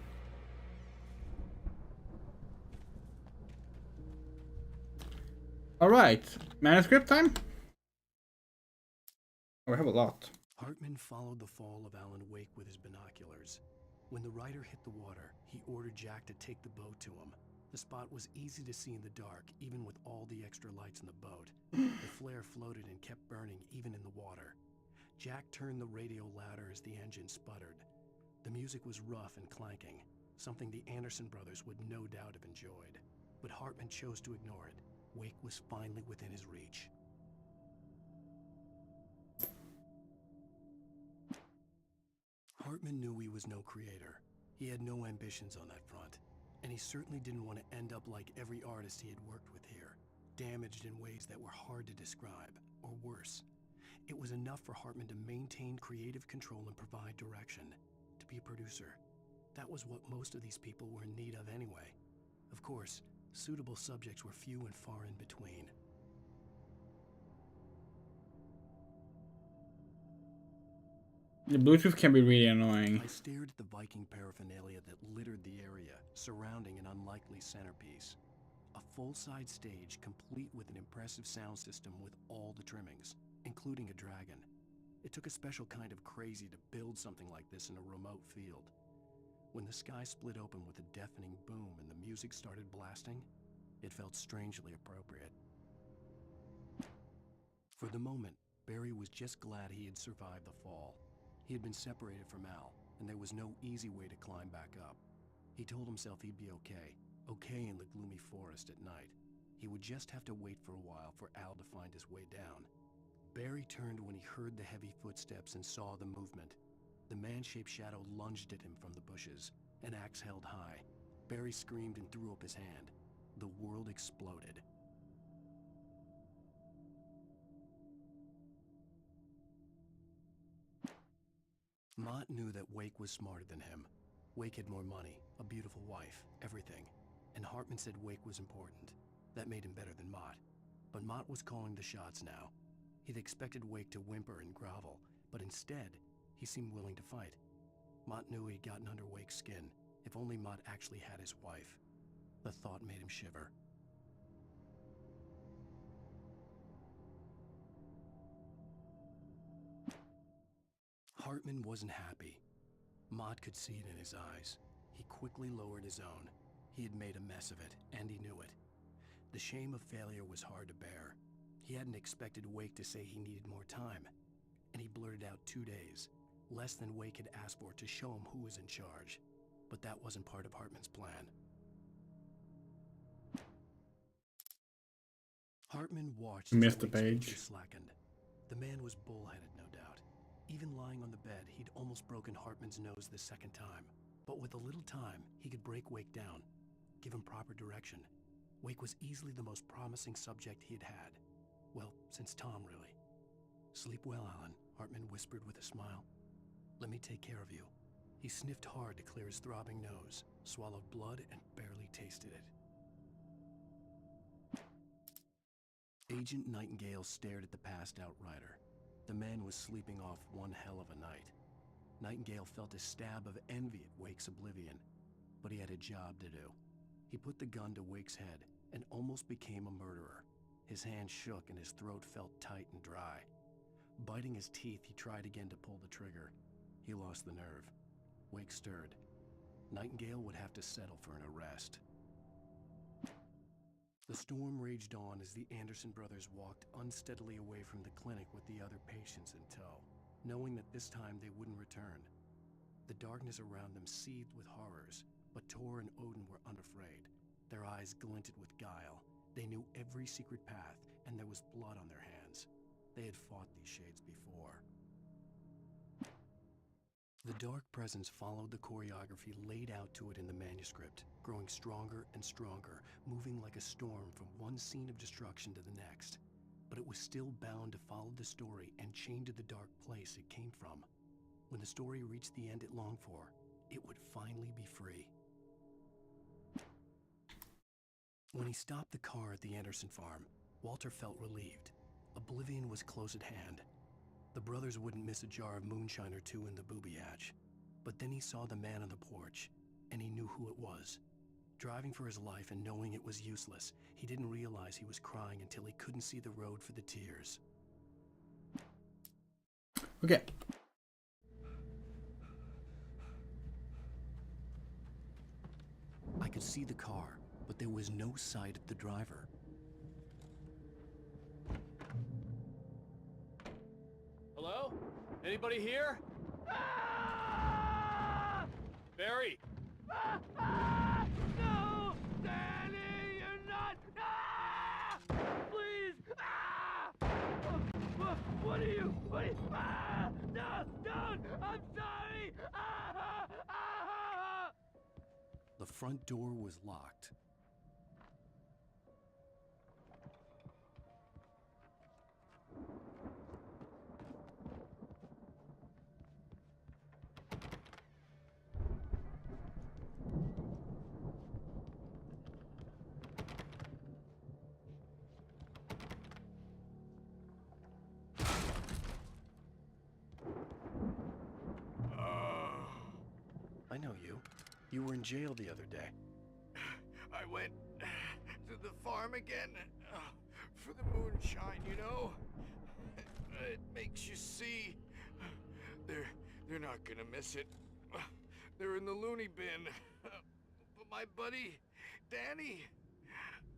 Alright, manuscript time? Oh, we have a lot. Hartman followed the fall of Alan Wake with his binoculars. When the rider hit the water, he ordered Jack to take the boat to him. The spot was easy to see in the dark, even with all the extra lights in the boat. The flare floated and kept burning even in the water. Jack turned the radio louder as the engine sputtered. The music was rough and clanking, something the Anderson brothers would no doubt have enjoyed. But Hartman chose to ignore it. Wake was finally within his reach. Hartman knew he was no creator. He had no ambitions on that front, and he certainly didn't want to end up like every artist he had worked with here, damaged in ways that were hard to describe, or worse. It was enough for Hartman to maintain creative control and provide direction, to be a producer. That was what most of these people were in need of anyway. Of course, suitable subjects were few and far in between. The Bluetooth can be really annoying. I stared at the Viking paraphernalia that littered the area, surrounding an unlikely centerpiece. A full-size stage complete with an impressive sound system with all the trimmings, including a dragon. It took a special kind of crazy to build something like this in a remote field. When the sky split open with a deafening boom and the music started blasting, it felt strangely appropriate. For the moment, Barry was just glad he had survived the fall. He had been separated from Al, and there was no easy way to climb back up. He told himself he'd be okay in the gloomy forest at night. He would just have to wait for a while for Al to find his way down. Barry turned when he heard the heavy footsteps and saw the movement. The man-shaped shadow lunged at him from the bushes, an axe held high. Barry screamed and threw up his hand. The world exploded. Mott knew that Wake was smarter than him. Wake had more money, a beautiful wife, everything. And Hartman said Wake was important. That made him better than Mott. But Mott was calling the shots now. He'd expected Wake to whimper and grovel, but instead, he seemed willing to fight. Mott knew he'd gotten under Wake's skin. If only Mott actually had his wife. The thought made him shiver. Hartman wasn't happy. Mott could see it in his eyes. He quickly lowered his own. He had made a mess of it, and he knew it. The shame of failure was hard to bear. He hadn't expected Wake to say he needed more time, and he blurted out 2 days, less than Wake had asked for to show him who was in charge. But that wasn't part of Hartman's plan. Hartman watched Missed the as Wake's page. pace slackened. The man was bullheaded, no doubt. Even lying on the bed, he'd almost broken Hartman's nose the second time. But with a little time, he could break Wake down, give him proper direction. Wake was easily the most promising subject he had had. Well, since Tom, really. Sleep well, Alan, Hartman whispered with a smile. Let me take care of you. He sniffed hard to clear his throbbing nose, swallowed blood, and barely tasted it. Agent Nightingale stared at the passed-out rider. The man was sleeping off one hell of a night. Nightingale felt a stab of envy at Wake's oblivion, but he had a job to do. He put the gun to Wake's head and almost became a murderer. His hand shook and his throat felt tight and dry. Biting his teeth, he tried again to pull the trigger. He lost the nerve. Wake stirred. Nightingale would have to settle for an arrest. The storm raged on as the Anderson brothers walked unsteadily away from the clinic with the other patients in tow, knowing that this time they wouldn't return. The darkness around them seethed with horrors, but Tor and Odin were unafraid. Their eyes glinted with guile. They knew every secret path, and there was blood on their hands. They had fought these shades before. The dark presence followed the choreography laid out to it in the manuscript, growing stronger and stronger, moving like a storm from one scene of destruction to the next. But it was still bound to follow the story and chained to the dark place it came from. When the story reached the end it longed for, it would finally be free. When he stopped the car at the Anderson farm, Walter felt relieved. Oblivion was close at hand. The brothers wouldn't miss a jar of moonshine or two in the booby hatch. But then he saw the man on the porch, and he knew who it was. Driving for his life and knowing it was useless, he didn't realize he was crying until he couldn't see the road for the tears. Okay. I could see the car, but there was no sight of the driver. Hello? Anybody here? Barry! No! Danny, you're not! Please! What are you? No! Don't! I'm sorry! The front door was locked. I know you. You were in jail the other day. I went to the farm again for the moonshine, you know? It makes you see. They're not gonna miss it. They're in the loony bin. But my buddy, Danny,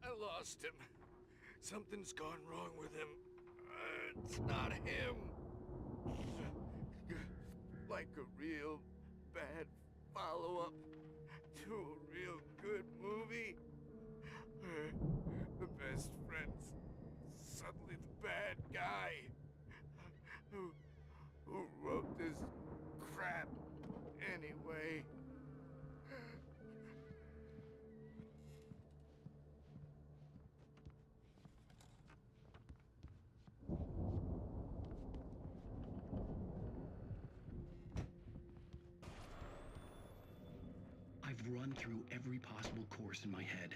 I lost him. Something's gone wrong with him. It's not him. Like a real bad follow-up to a real good movie. The best friend's suddenly the bad guy who wrote this crap anyway. I've run through every possible course in my head.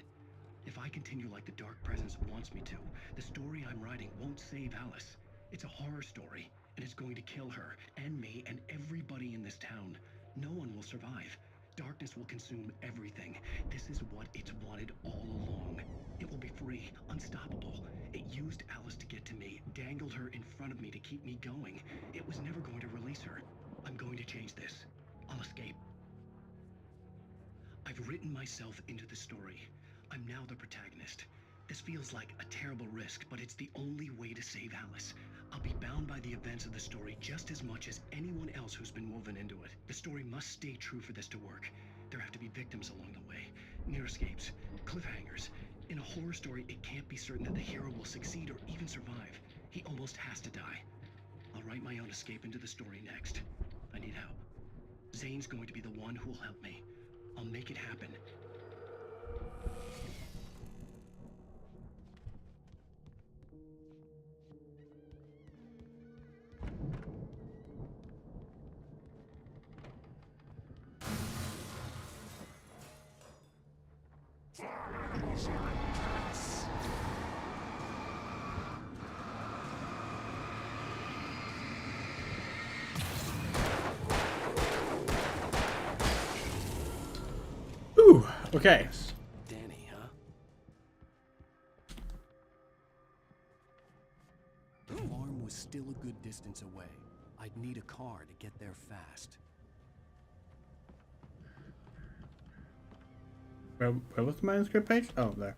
If I continue like the Dark Presence wants me to, the story I'm writing won't save Alice. It's a horror story, and it's going to kill her, and me, and everybody in this town. No one will survive. Darkness will consume everything. This is what it's wanted all along. It will be free, unstoppable. It used Alice to get to me, dangled her in front of me to keep me going. It was never going to release her. I'm going to change this. I'll escape. I've written myself into the story. I'm now the protagonist. This feels like a terrible risk, but it's the only way to save Alice. I'll be bound by the events of the story just as much as anyone else who's been woven into it. The story must stay true for this to work. There have to be victims along the way, near escapes, cliffhangers. In a horror story, it can't be certain that the hero will succeed or even survive. He almost has to die. I'll write my own escape into the story next. I need help. Zane's going to be the one who will help me. I'll make it happen. Ooh, okay. Danny, huh? The farm was still a good distance away. I'd need a car to get there fast. Where was the manuscript page? Oh, there.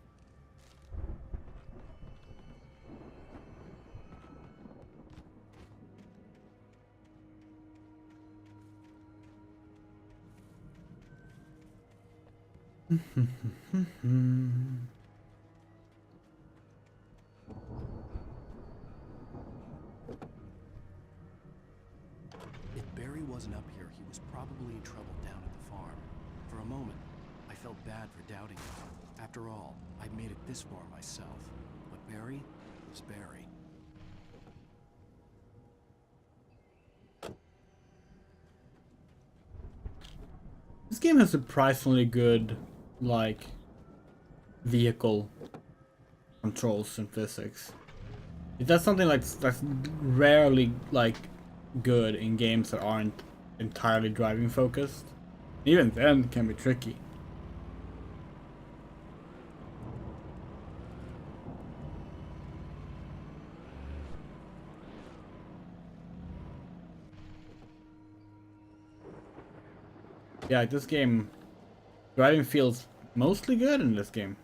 If Barry wasn't up here, he was probably in trouble down at the farm. For a moment, I felt bad for doubting him. After all, I'd made it this far myself. But Barry was Barry. This game has surprisingly good, like, vehicle controls and physics. It does something that's rarely like good in games that aren't entirely driving focused. Even then, it can be tricky. Yeah, this game, driving feels mostly good in this game.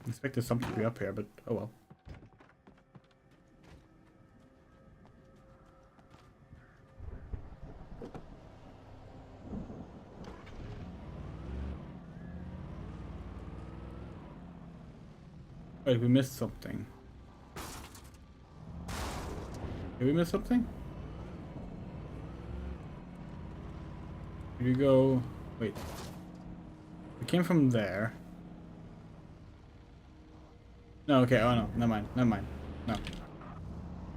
Expected something to be up here, but oh well. Wait, we missed something. Did we miss something? Did we go... Wait. We came from there. No, okay, oh no, never mind, no.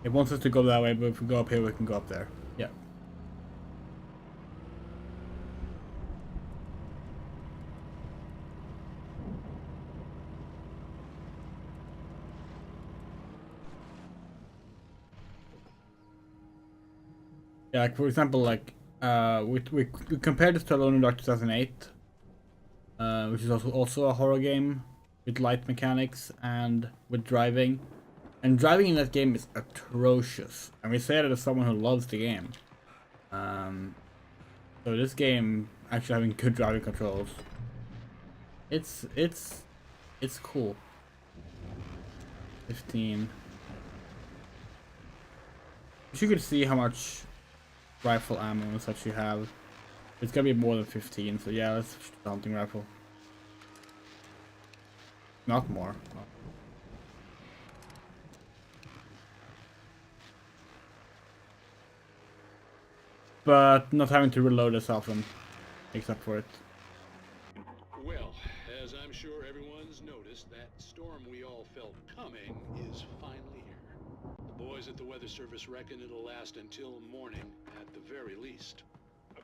It wants us to go that way, but if we go up here, we can go up there. Yeah. Yeah, like for example, like, we compared this to Alone in the Dark 2008, which is also a horror game with light mechanics and with driving. And driving in that game is atrocious. And we say that as someone who loves the game. So this game actually having good driving controls. It's cool. 15. You could see how much rifle ammo and such you have. It's gonna be more than 15, so yeah, let's shoot the hunting rifle. Not more. But not having to reload as often makes up for it. Well, as I'm sure everyone's noticed, that storm we all felt coming is finally here. The boys at the Weather Service reckon it'll last until morning at the very least.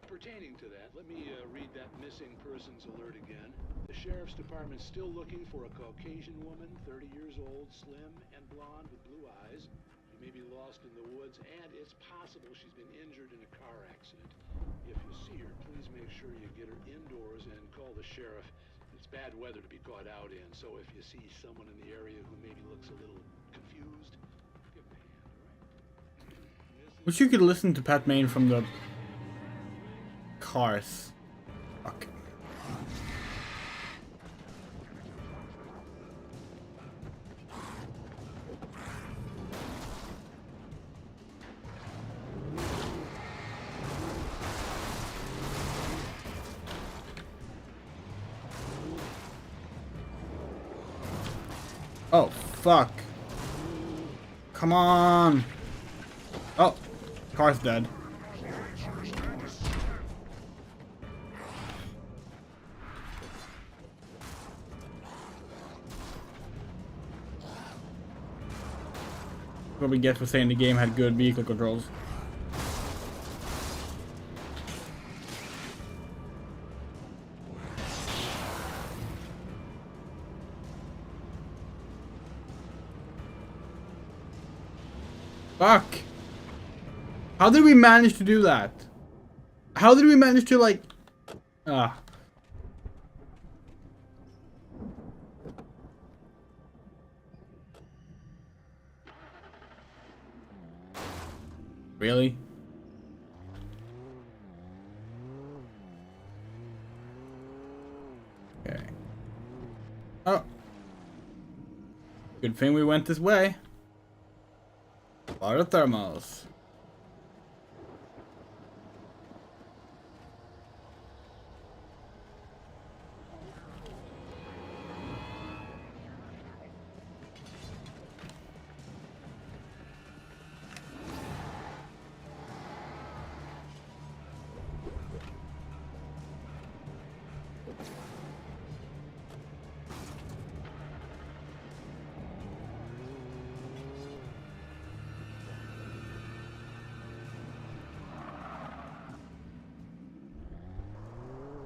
Pertaining to that, let me read that missing persons alert again. The Sheriff's Department's still looking for a Caucasian woman, 30 years old, slim and blonde with blue eyes. She may be lost in the woods, and it's possible she's been injured in a car accident. If you see her, please make sure you get her indoors and call the sheriff. It's bad weather to be caught out in, so if you see someone in the area who maybe looks a little confused, give them a hand, alright? Wish you could listen to Pat Main from the Cars. Fuck. Oh, fuck. Come on. Oh, car's dead. What we get for saying the game had good vehicle controls. Fuck. How did we manage to do that? How did we manage to like... Ah. Really? Okay. Oh. Good thing we went this way. A lot of thermals.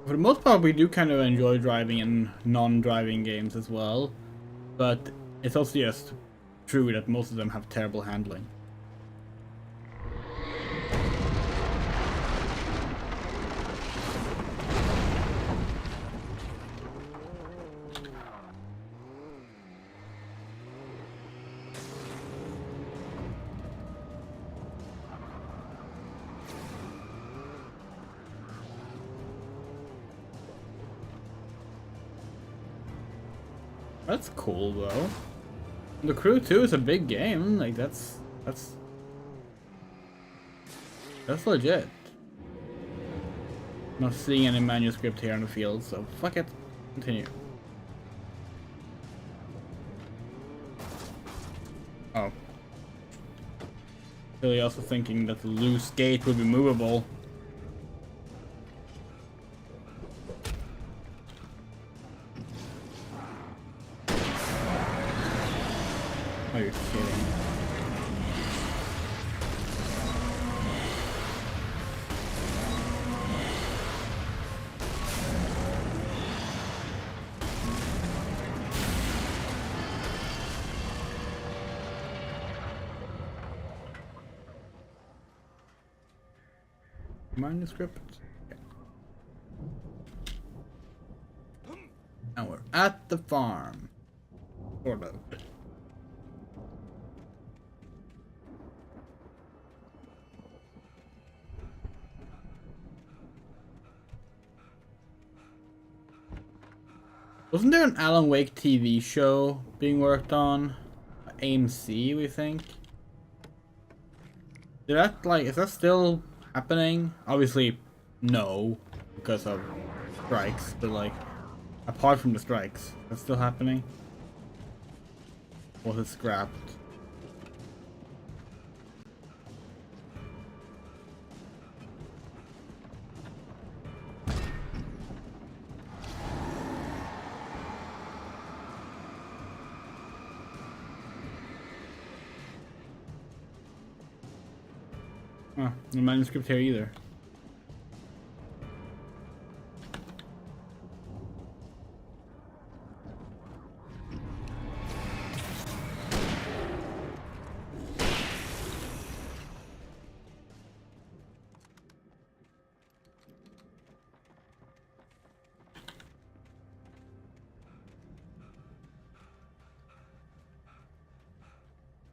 For the most part, we do kind of enjoy driving in non-driving games as well, but it's also just true that most of them have terrible handling. That's cool though. The Crew 2 is a big game. Like that's legit. Not seeing any manuscript here in the field, so fuck it. Continue. Oh. Really also thinking that the loose gate would be movable. Are you kidding? Manuscript. Okay. Now we're at the farm. Sort of. Wasn't there an Alan Wake TV show being worked on? AMC, we think. Did that, like, is that still happening? Obviously, no, because of strikes, but like, apart from the strikes, that's still happening? Or was it scrapped? Huh, no manuscript here either.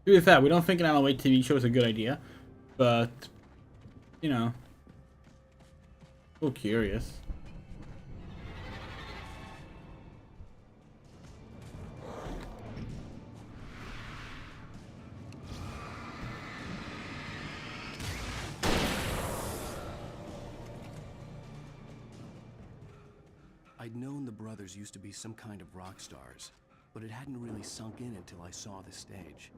With that, we don't think an Alan Wake TV show is a good idea, but you know, so curious. I'd known the brothers used to be some kind of rock stars, but it hadn't really sunk in until I saw the stage.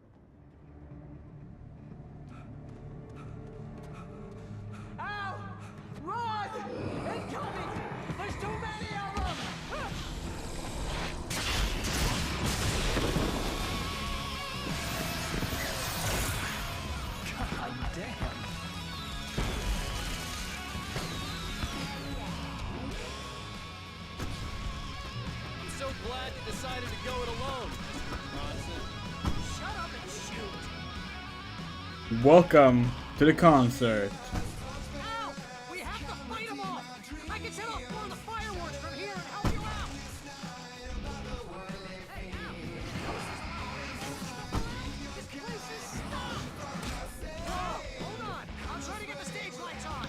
Ow! Run! Incoming! There's too many of them! God damn. I'm so glad you decided to go it alone, Mr. Bronson. Shut up and shoot. Welcome to the concert. Al! We have to fight them all! I can set off more of the fireworks from here and help you out! Hey, Al! This place is stopped! Oh, hold on! I'm trying to get the stage lights on!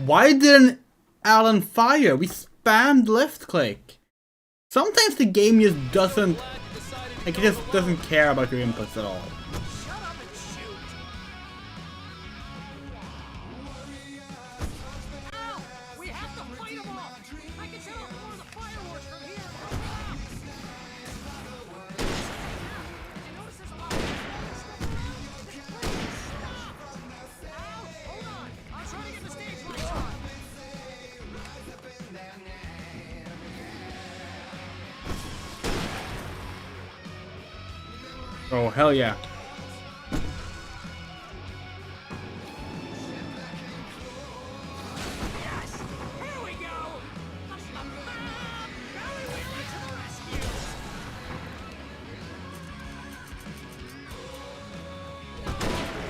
Why didn't Alan fire? We spammed left click. Sometimes the game just doesn't, like, it just doesn't care about your inputs at all. Shut up and shoot! Al! We have to fight them all! I can set off more of the fireworks from here and help you out! Did you notice there's a lot of stuff around? This place is stopped! Al, hold on! I'm trying to get the stage lights on! Oh, hell yeah. Yes! Here we go! Barry Wheeler to the rescue! No!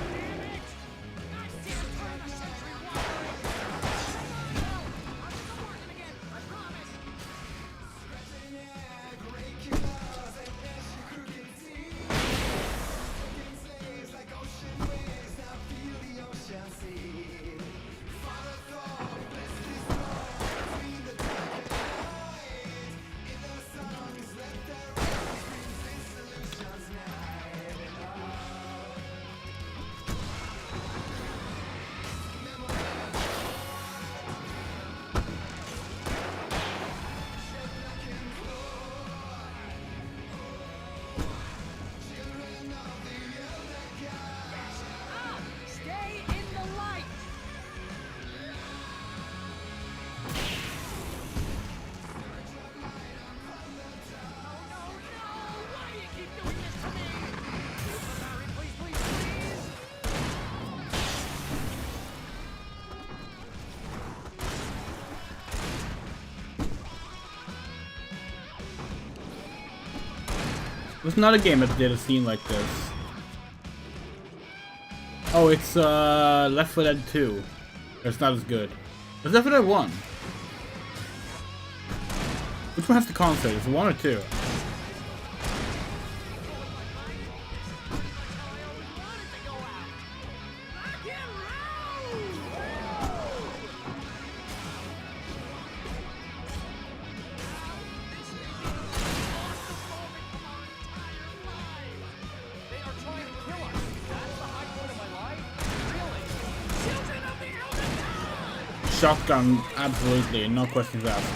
Damn it! Goddamn turn of the century wire! I'll get to working again, I promise! Stay in the light! Why do you keep doing this to me? Barry, please, please, please! There's not a game that did a scene like this. Oh, it's Left 4 Dead 2. It's not as good. It's Left 4 Dead 1. Which one has the concert? Is it 1 or 2? They are trying to kill us! That's the high point of my life? Really? Children of the Elder God! Shotgun, absolutely, no questions asked.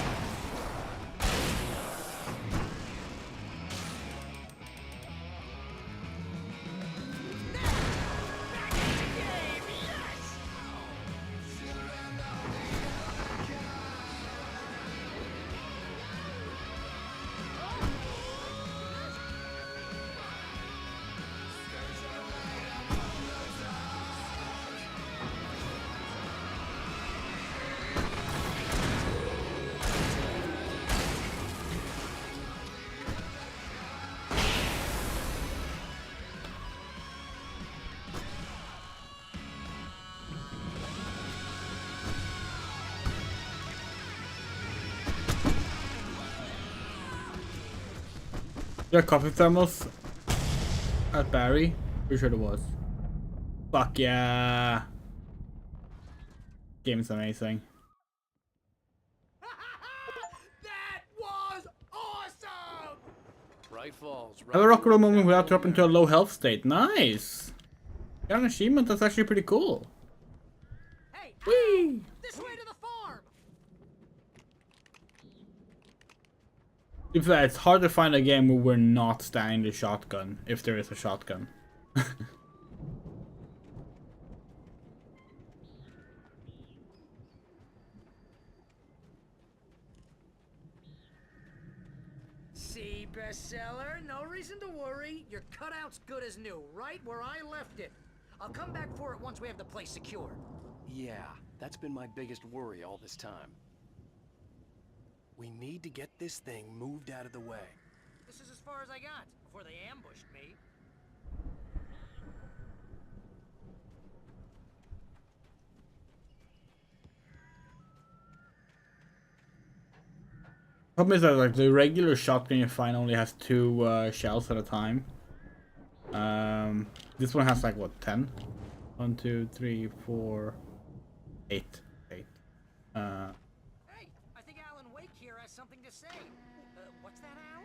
There are coffee thermals at Barry? Pretty sure there was. Fuck yeah. Game is amazing. That was awesome! Right falls. Have a rock and roll moment without dropping to a low health state. Nice! Got an achievement that's actually pretty cool. Hey, Whee! this way to the farm! In fact, it's hard to find a game where we're not standing the shotgun, if there is a shotgun. See, bestseller? No reason to worry. Your cutout's good as new, right where I left it. I'll come back for it once we have the place secured. Yeah, that's been my biggest worry all this time. We need to get this thing moved out of the way. This is as far as I got before they ambushed me. Problem is that like the regular shotgun you find only has 2 shells at a time. This one has like what, 10? 1, 2, 3, 4, 8. 8. Hey, I think Alan Wake here has something to say. What's that, Al?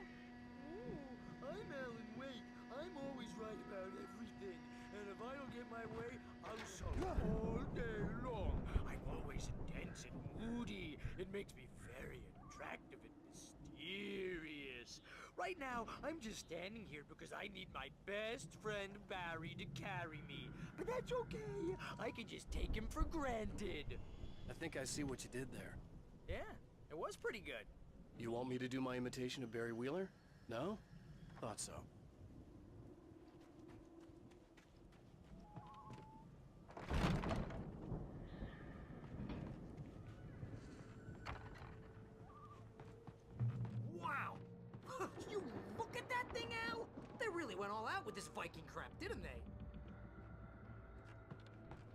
Oh, I'm Alan Wake. I'm always right about everything. And if I don't get my way, I'll shout all day long. I'm always intense and moody. It makes me very attractive and mysterious. Right now, I'm just standing here because I need my best friend Barry to carry me. But that's okay. I can just take him for granted. I think I see what you did there. Yeah, it was pretty good. You want me to do my imitation of Barry Wheeler? No? Thought so. Wow! You look at that thing, Al! They really went all out with this Viking crap, didn't they?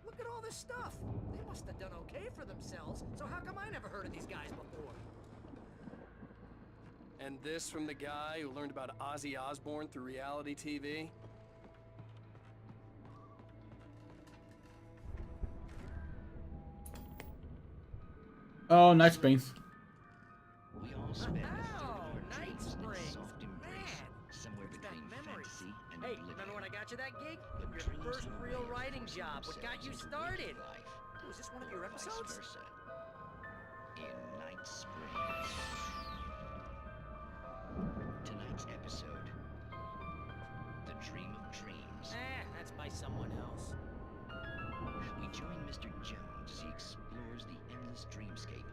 Look at all this stuff. They must have done okay for themselves. So how come I never heard of these guys before? And this from the guy who learned about Ozzy Osbourne through reality TV? Oh, Night Springs. We all spend Night Springs. Man, somewhere between fantasy and hey, oblivion. remember when I got you that gig? But Your dreams first and real waves writing force job. What got you themselves into started? waking life, Was this one of your or vice episodes? versa. In Night Springs. Tonight's episode, The Dream of Dreams. That's by someone else. We join Mr. Jones as he explores the endless dreamscape,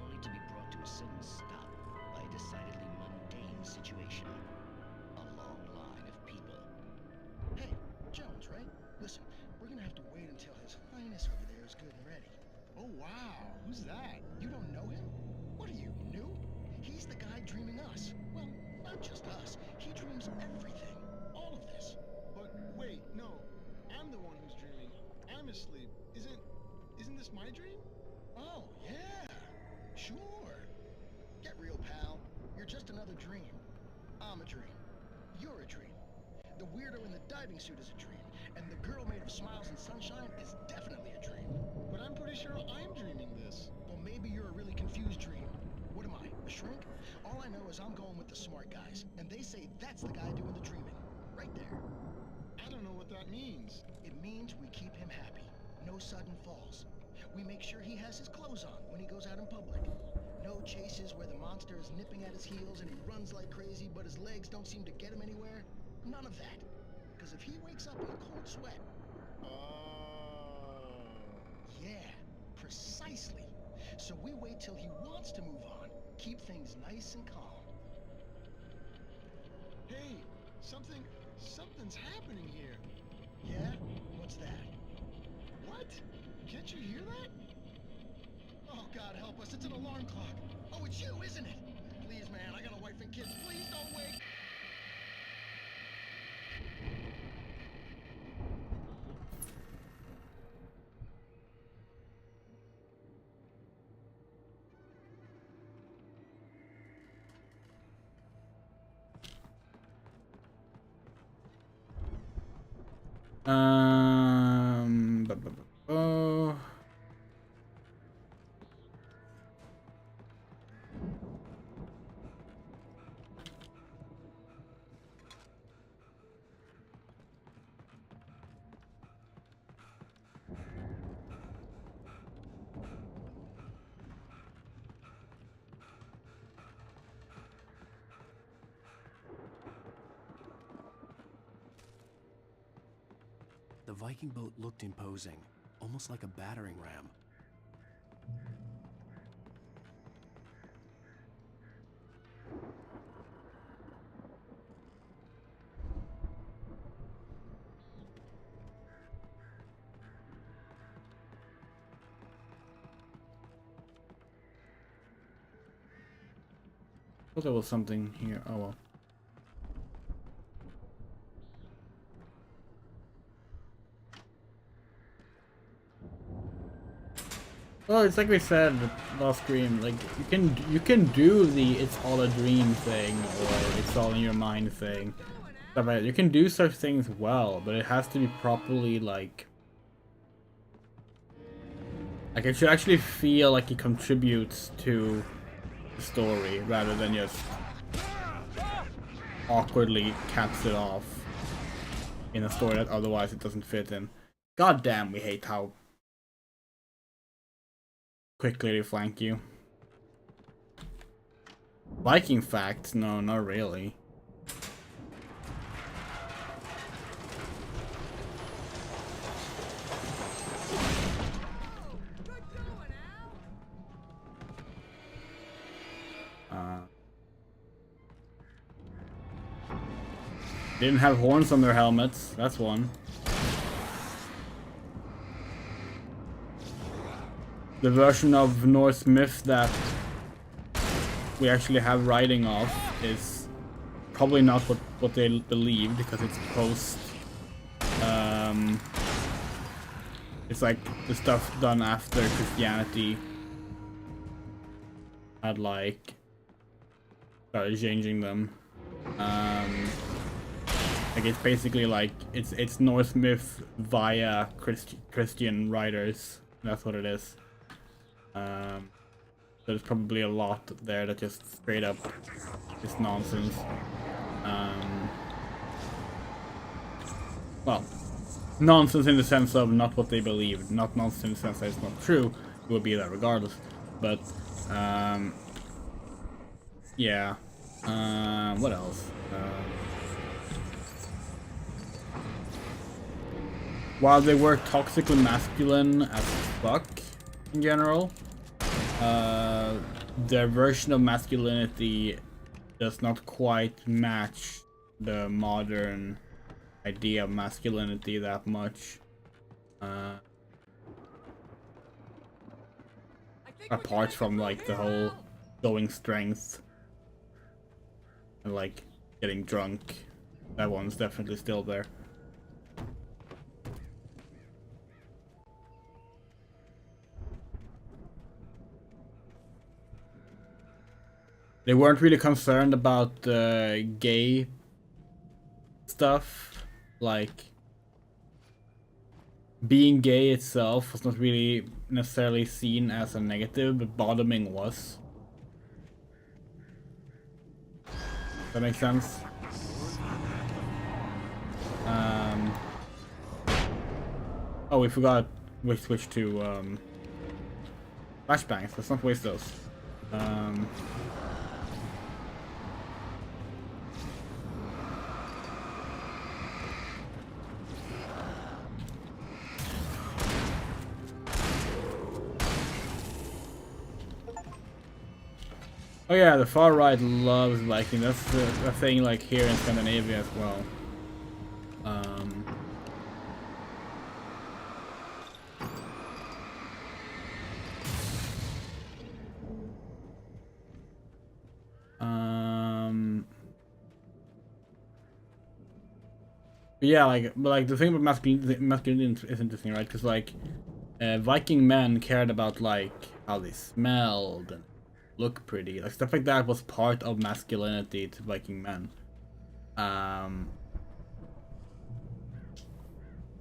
only to be brought to a sudden stop by a decidedly mundane situation. A long line of people. Hey, Jones, right? Listen, we're gonna have to wait until his highness over there is good and ready. Oh, wow. Who's that? You don't know him? What are you, new? He's the guy dreaming us. Well, not just us. He dreams everything. All of this. But wait, no. I'm the one who's dreaming. I'm asleep. Isn't this my dream? Oh, yeah. Sure. Get real, pal. You're just another dream. I'm a dream. You're a dream. The weirdo in the diving suit is a dream. And the girl made of smiles and sunshine is definitely a dream. But I'm pretty sure I'm dreaming this. Well, maybe you're a really confused dream. What am I, a shrink? All I know is I'm going with the smart guys. And they say that's the guy doing the dreaming. Right there. I don't know what that means. It means we keep him happy. No sudden falls. We make sure he has his clothes on when he goes out in public. No chases where the monster is nipping at his heels and he runs like crazy, but his legs don't seem to get him anywhere. None of that. Because if he wakes up in a cold sweat... Yeah, precisely. So we wait till he wants to move on. Keep things nice and calm. Hey, something's happening here. Yeah? What's that? What? Can't you hear that? Oh, God help us, it's an alarm clock. Oh, it's you, isn't it? Please, man, I got a wife and kids. Please don't wake. Bu- bu- bu- bu- The Viking boat looked imposing, almost like a battering ram. thought there was something here. Oh well. Well, it's like we said last stream. Like you can do the "it's all a dream" thing or "it's all in your mind" thing. Stuff like that. You can do such things well, but it has to be properly like it should actually feel like it contributes to the story rather than just awkwardly caps it off in a story that otherwise it doesn't fit in. God damn, we hate how quickly they flank you. Viking facts? No, not really. Didn't have horns on their helmets, that's one. The version of Norse myth that we actually have writing of is probably not what they believe, because it's post. It's like the stuff done after Christianity had like started changing them. Like it's basically like it's Norse myth via Christian writers. That's what it is. There's probably a lot there that just straight up is nonsense. Well, nonsense in the sense of not what they believe, not nonsense in the sense that it's not true. It would be that regardless. But yeah. What else? While they were toxically masculine as fuck in general, their version of masculinity does not quite match the modern idea of masculinity that much. Apart from like the whole showing strength and like getting drunk, that one's definitely still there. They weren't really concerned about the gay stuff, like being gay itself was not really necessarily seen as a negative, but bottoming was. Does that make sense? Oh, we forgot we switched to flashbangs. Let's not waste those. Oh yeah, the far right loves Viking. That's a thing like here in Scandinavia as well. But yeah, like the thing about masculinity is interesting, right? Because like Viking men cared about like how they smelled and look pretty, like stuff like that was part of masculinity to Viking men.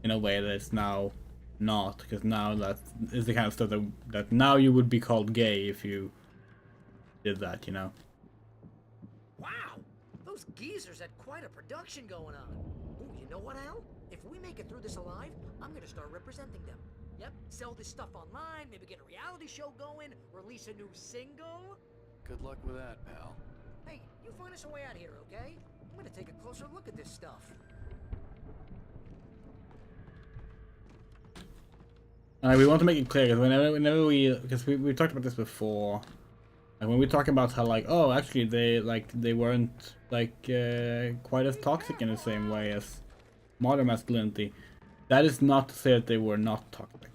In a way that it's now not, because now that is the kind of stuff that now you would be called gay if you did that, you know. Wow, those geezers had quite a production going on. Ooh, you know what, Al? If we make it through this alive, I'm gonna start representing them. Yep, sell this stuff online, maybe get a reality show going, release a new single. Good luck with that, pal. Hey, you find us a way out here, okay? I'm gonna take a closer look at this stuff. We want to make it clear, because whenever we talked about this before, and when we talk about how like, oh, actually they weren't like quite as toxic in the same way as modern masculinity, that is not to say that they were not toxic.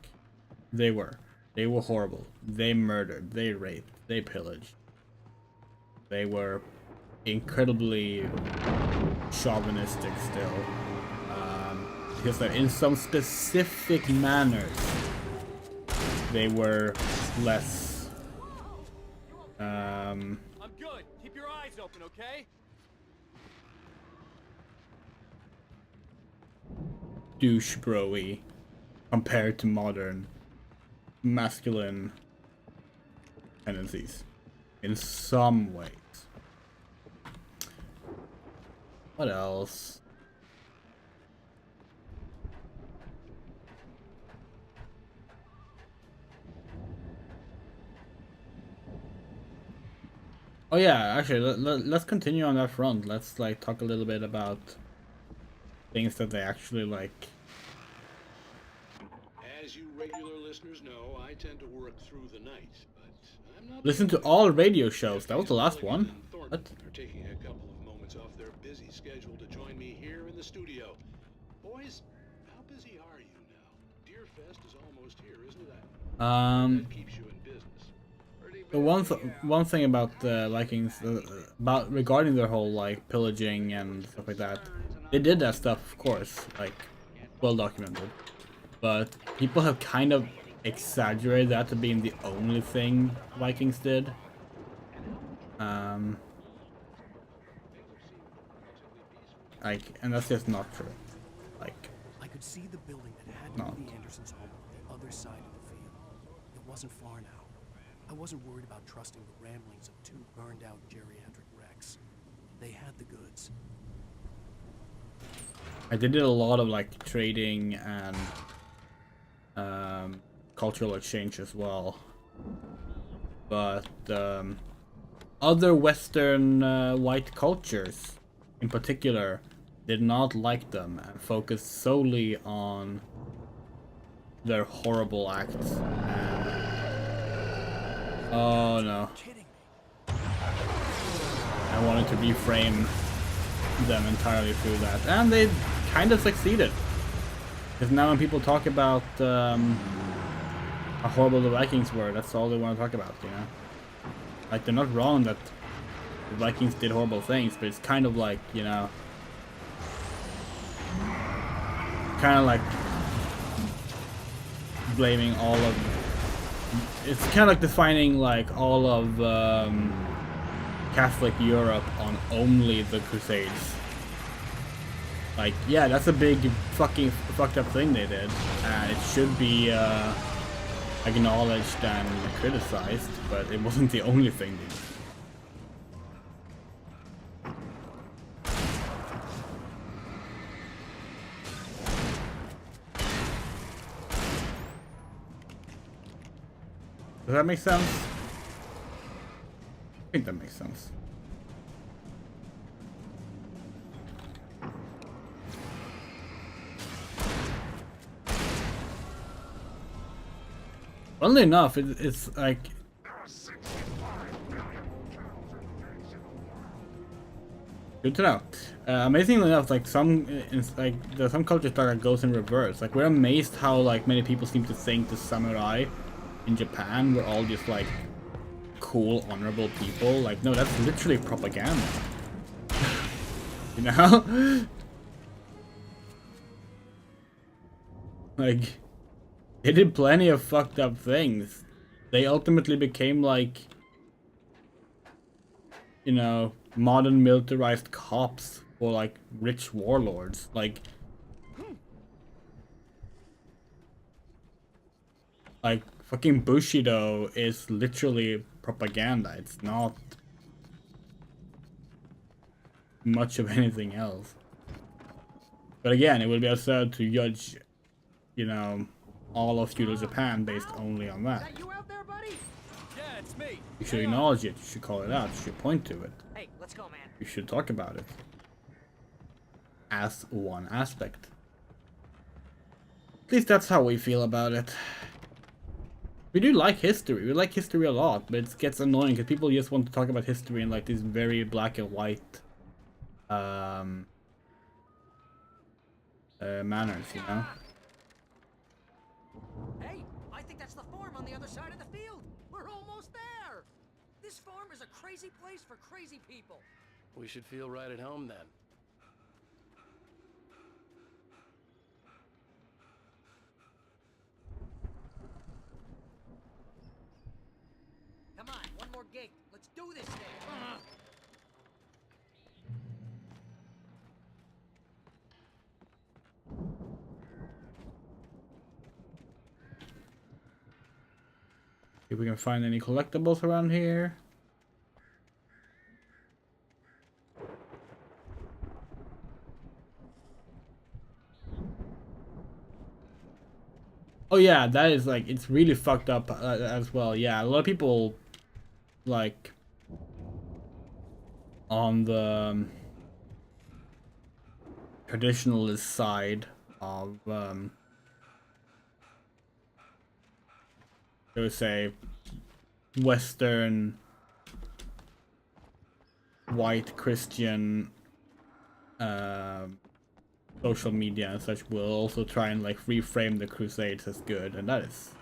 They were horrible. They murdered. They raped. They pillaged. They were incredibly chauvinistic still. Because they're in some specific manners, they were less I'm good. Keep your eyes open, okay? douche bro-y compared to modern masculine tendencies in some ways. What else? Oh yeah, actually, let's continue on that front. Let's like talk a little bit about things that they actually like. As you regular listeners know, I tend to work through the night, but I'm not. Listen to all radio shows. That was the last one. What? Are taking a couple of moments off their busy schedule to join me here in the studio. Boys, how busy are you now? Deerfest is almost here, isn't it? That keeps you in business. The one thing about the Vikings, about regarding their whole like pillaging and stuff like that, they did that stuff, of course, like well documented. But people have kind of exaggerated that to being the only thing Vikings did. Like, and that's just not true. Like, I could see the building that had to be the Andersons' home on the other side of the field. It wasn't far now. I wasn't worried about trusting the ramblings of two burned-out geriatric wrecks. They had the goods. they did a lot of like trading and cultural exchange as well. But other Western white cultures, in particular, did not like them and focused solely on their horrible acts. Oh no. I wanted to reframe them entirely through that. And they kind of succeeded. Because now when people talk about how horrible the Vikings were, that's all they want to talk about, you know? Like, they're not wrong that the Vikings did horrible things, but it's kind of like, you know... kind of like blaming all of... It's kind of like defining like all of Catholic Europe on only the Crusades. Like, yeah, that's a big fucking fucked up thing they did, and it should be acknowledged and criticized, but it wasn't the only thing they did. Does that make sense? I think that makes sense. Funnily enough, it's like... Good to know. Amazingly enough, like there's some cultures that goes in reverse. Like, we're amazed how like many people seem to think the samurai in Japan were all just like cool, honorable people. Like, no, that's literally propaganda. You know? Like, they did plenty of fucked up things. They ultimately became like, you know, modern militarized cops for like rich warlords. Like fucking Bushido is literally propaganda. It's not much of anything else. But again, it would be absurd to judge, you know, all of feudal Japan based only on that. Is that you out there, buddy? Yeah, it's me. You should acknowledge it, you should call it out, you should point to it. Hey, let's go, man. You should talk about it. As one aspect. At least that's how we feel about it. We do like history, we like history a lot, but it gets annoying because people just want to talk about history in like these very black and white manners, you know? Hey, I think that's the farm on the other side of the field. We're almost there. This farm is a crazy place for crazy people. We should feel right at home then. Come on, one more gate. Let's do this thing. See if we can find any collectibles around here. Oh yeah, that is like, it's really fucked up as well. Yeah, a lot of people like on the traditionalist side of I would say Western white Christian social media and such will also try and like reframe the Crusades as good, and that is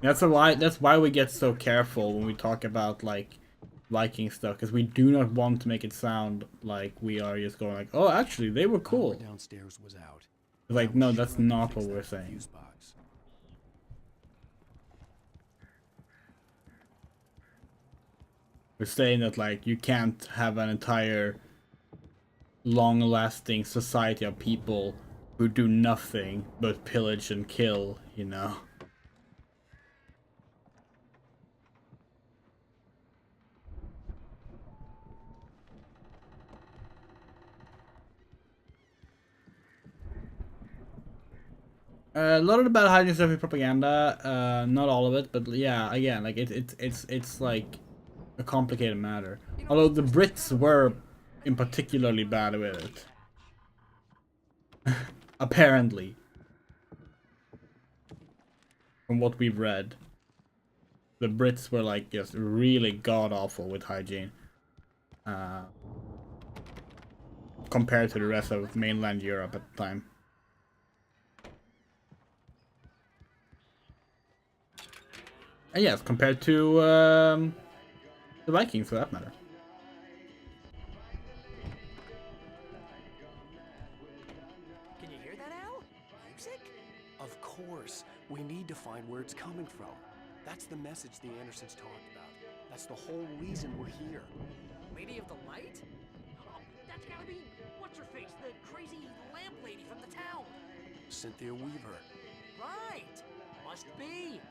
that's why we get so careful when we talk about like Viking stuff, because we do not want to make it sound like we are just going like, oh, actually they were cool. Downstairs was out. Like, no, that's not what we're saying. We're saying that like you can't have an entire long-lasting society of people who do nothing but pillage and kill, you know. A lot of the bad hiding stuff is propaganda, not all of it, but yeah, again, like it's like a complicated matter. Although the Brits were in particularly bad with it. Apparently. From what we've read. The Brits were like just really god-awful with hygiene. Compared to the rest of mainland Europe at the time. And yes, compared to the Vikings for that matter. Can you hear that, Al? Music? Of course. We need to find where it's coming from. That's the message the Andersons talked about. That's the whole reason we're here. Lady of the Light? Oh, that's gotta be what's-her-face, the crazy lamp lady from the town. Cynthia Weaver. Right. Must be.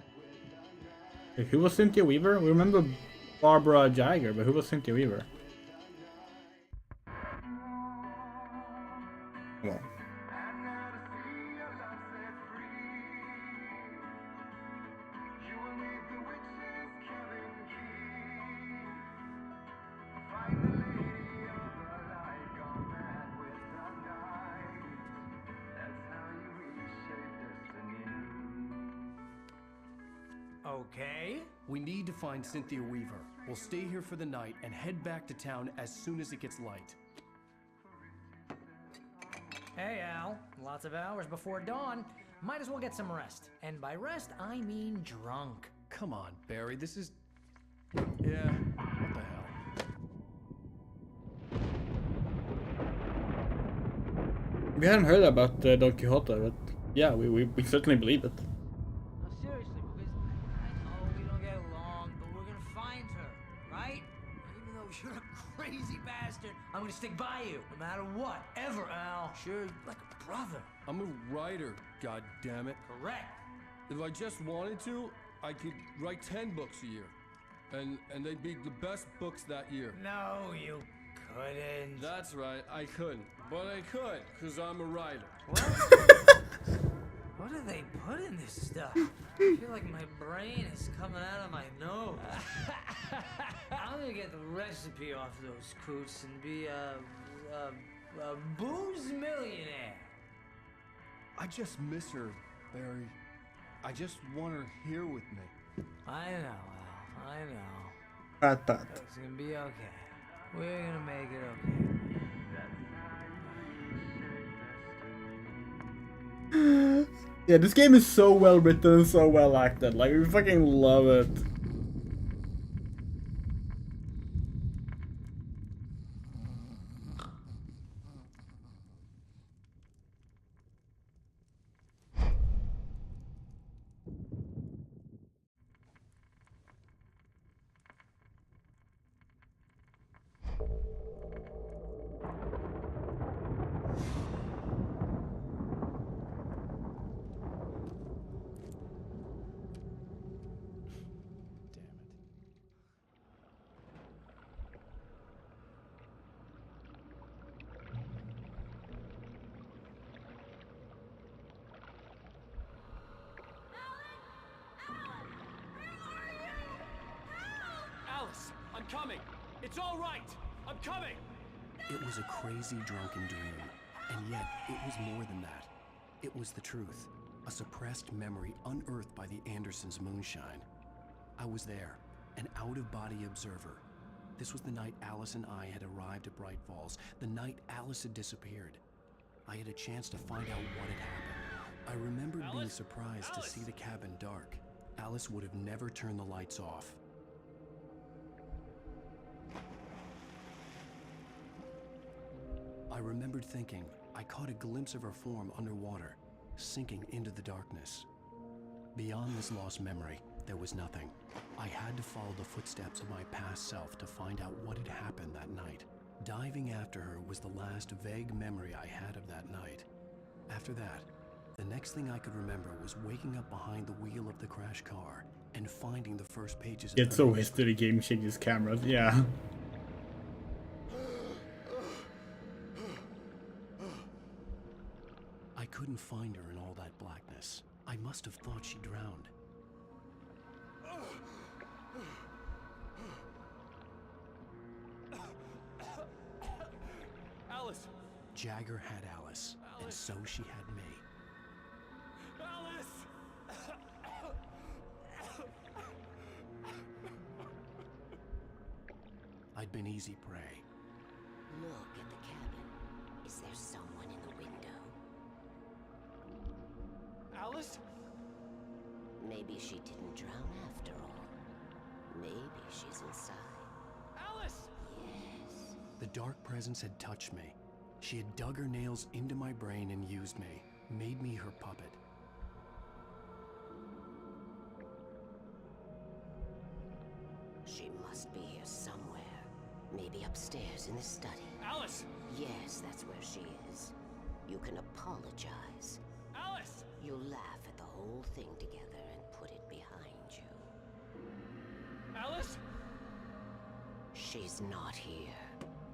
Who was Cynthia Weaver? We remember Barbara Jagger, but who was Cynthia Weaver? Come on. Okay. We need to find Cynthia Weaver. We'll stay here for the night and head back to town as soon as it gets light. Hey, Al. Lots of hours before dawn. Might as well get some rest. And by rest, I mean drunk. Come on, Barry, this is... Yeah, what the hell? We hadn't heard about Don Quixote, but yeah, we certainly believe it. No, seriously, because I know we don't get along, but we're gonna find her, right? Even though you're a crazy bastard, I'm gonna stick by you, no matter what, ever, Al. Sure, like a brother. I'm a writer, goddammit. Correct. If I just wanted to, I could write 10 books a year. And they'd be the best books that year. No, you couldn't. That's right, I couldn't. But I could, because I'm a writer. What do they put in this stuff? I feel like my brain is coming out of my nose. I'm gonna get the recipe off those coots and be a booze millionaire. I just miss her, Barry. I just want her here with me. I know, Al. I know. Pat. It's gonna be okay. We're gonna make it okay. Yeah, this game is so well written and so well acted. Like, we fucking love it. Alice, I'm coming. It's all right. I'm coming. It was a crazy drunken dream, and yet it was more than that. It was the truth, a suppressed memory unearthed by the Andersons' moonshine. I was there, an out-of-body observer. This was the night Alice and I had arrived at Bright Falls, the night Alice had disappeared. I had a chance to find out what had happened. I remembered being surprised to see the cabin dark. Alice would have never turned the lights off. I remembered thinking I caught a glimpse of her form underwater, sinking into the darkness. Beyond this lost memory, there was nothing. I had to follow the footsteps of my past self to find out what had happened that night. Diving after her was the last vague memory I had of that night. After that, the next thing I could remember was waking up behind the wheel of the crashed car and finding the first pages of It's so history game changes cameras, yeah. I couldn't find her in all that blackness. I must have thought she drowned. Alice! Jagger had Alice, and so she had me. Alice! I'd been easy prey. Look at the cabin. Is there someone in the window? Alice? Maybe she didn't drown after all. Maybe she's inside. Alice! Yes. The dark presence had touched me. She had dug her nails into my brain and used me, made me her puppet. She must be here somewhere. Maybe upstairs in the study. Alice! Yes, that's where she is. You can apologize. Alice! You'll laugh at the whole thing together and put it behind you. Alice? She's not here.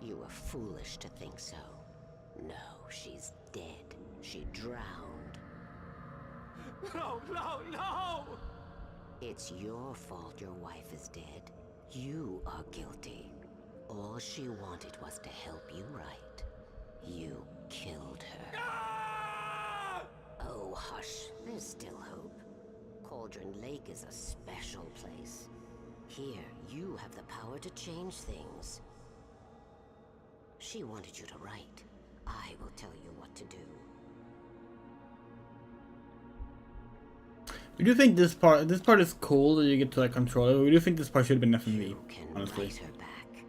You were foolish to think so. No, she's dead. She drowned. No, no, no! It's your fault your wife is dead. You are guilty. All she wanted was to help you right. You killed her. Ah! Oh, hush. There's still hope. Cauldron Lake is a special place. Here, you have the power to change things. She wanted you to write. I will tell you what to do. We do think this part is cool that you get to like control it. We do think this part should have been FMV, honestly. Write her back.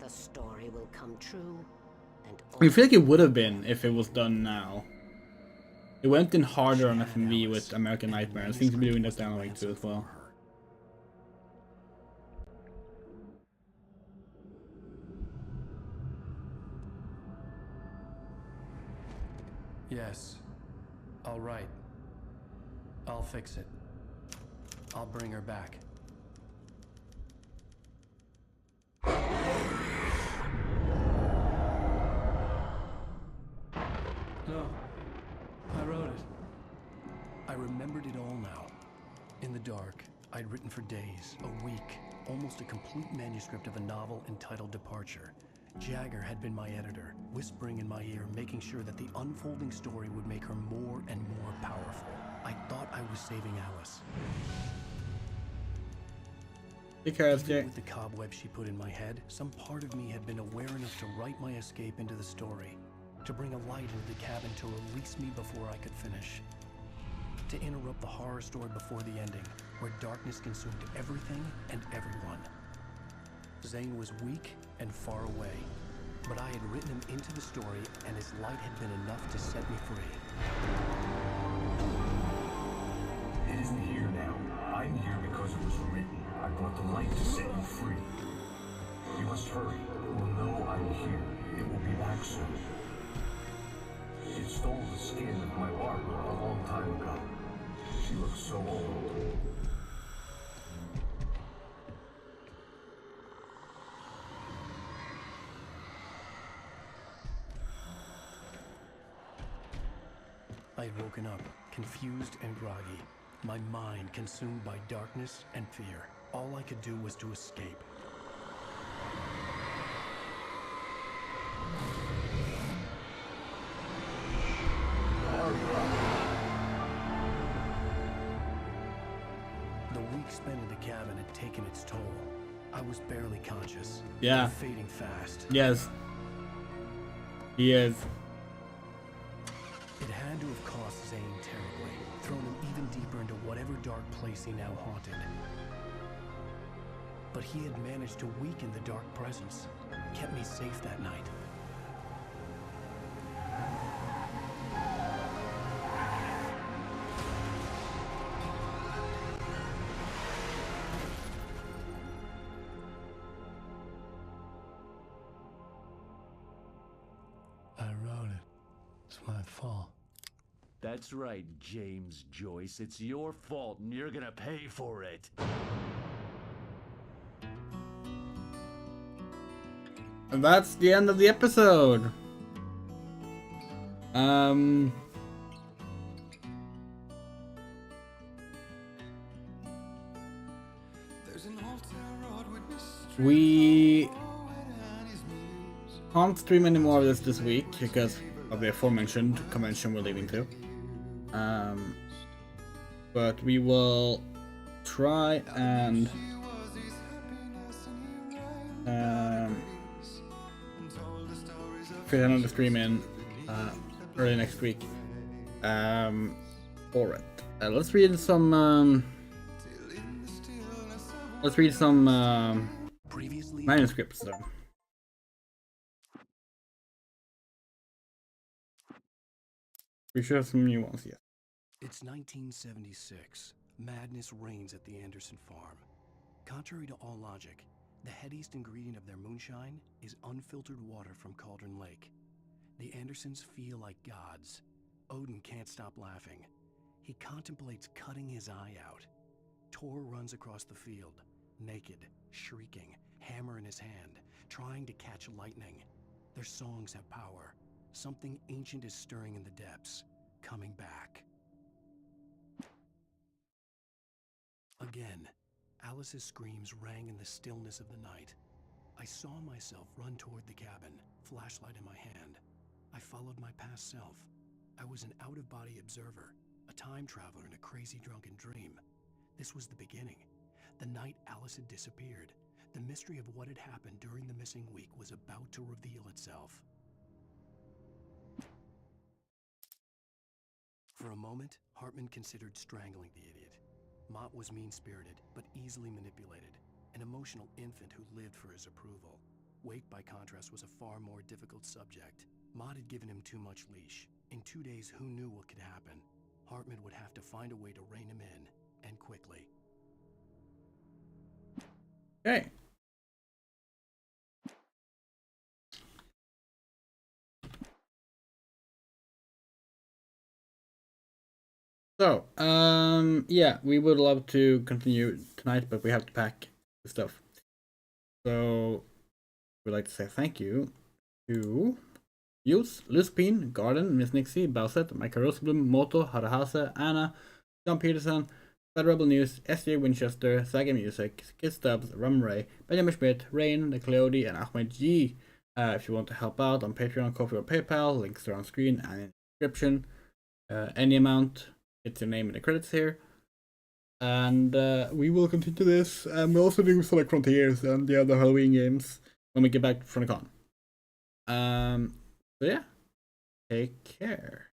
The story will come true, and I feel like it would have been if it was done now. It went in harder on FMV with American Nightmare. It seems to be doing that down Wake 2 as well. Yes. All right. I'll fix it. I'll bring her back. No. I wrote it. I remembered it all now. In the dark, I'd written for days, a week, almost a complete manuscript of a novel entitled Departure. Jagger had been my editor, whispering in my ear, making sure that the unfolding story would make her more and more powerful. I thought I was saving Alice. Even with the cobweb she put in my head, some part of me had been aware enough to write my escape into the story, to bring a light into the cabin to release me before I could finish. to interrupt the horror story before the ending, where darkness consumed everything and everyone. Zane was weak and far away, but I had written him into the story, and his light had been enough to set me free. It isn't here now. I'm here because it was written. I brought the light to set you free. You must hurry. It will know I'm here. It will be back soon. It stole the skin of my Barbara a long time ago. She looks so old. I had woken up, confused and groggy, my mind consumed by darkness and fear. All I could do was to escape. The week spent in the cabin had taken its toll. I was barely conscious. Yeah. Fading fast. Yes. He is. It had to have cost Zane terribly, thrown him even deeper into whatever dark place he now haunted. But he had managed to weaken the dark presence, kept me safe that night. I wrote it. It's my fault. That's right, James Joyce. It's your fault, and you're gonna pay for it. And that's the end of the episode. We can't stream any more of this week because of the aforementioned convention we're leaving to. But we will try and fit another stream in early next week for it. Let's read some manuscripts though. We should have some new ones, yes. It's 1976. Madness reigns at the Anderson farm. Contrary to all logic, the headiest ingredient of their moonshine is unfiltered water from Cauldron Lake. The Andersons feel like gods. Odin can't stop laughing. He contemplates cutting his eye out. Tor runs across the field, naked, shrieking, hammer in his hand, trying to catch lightning. Their songs have power. Something ancient is stirring in the depths, coming back. Again, Alice's screams rang in the stillness of the night. I saw myself run toward the cabin, flashlight in my hand. I followed my past self. I was an out-of-body observer, a time traveler in a crazy drunken dream. This was the beginning. The night Alice had disappeared. The mystery of what had happened during the missing week was about to reveal itself. For a moment, Hartman considered strangling the idiot. Mott was mean-spirited, but easily manipulated, an emotional infant who lived for his approval. Wake, by contrast, was a far more difficult subject. Mott had given him too much leash. In 2 days, who knew what could happen? Hartman would have to find a way to rein him in, and quickly. Okay. So, yeah, we would love to continue tonight, but we have to pack the stuff. So, we'd like to say thank you to Yus, Luspin, Garden, Miss Nixie, Bowsett, Michael Roseblum, Moto, Harahase, Anna, John Peterson, Bad Rebel News, SJ Winchester, Saga Music, Kid Stubbs, Rum Ray, Benjamin Schmidt, Rain, The Cleody, and Ahmed G. If you want to help out on Patreon, Ko-fi, or PayPal, links are on screen and in the description. Any amount, it's your name in the credits here. And we will continue this. We're also doing Select Frontiers and the other Halloween games when we get back from the con. So yeah, take care.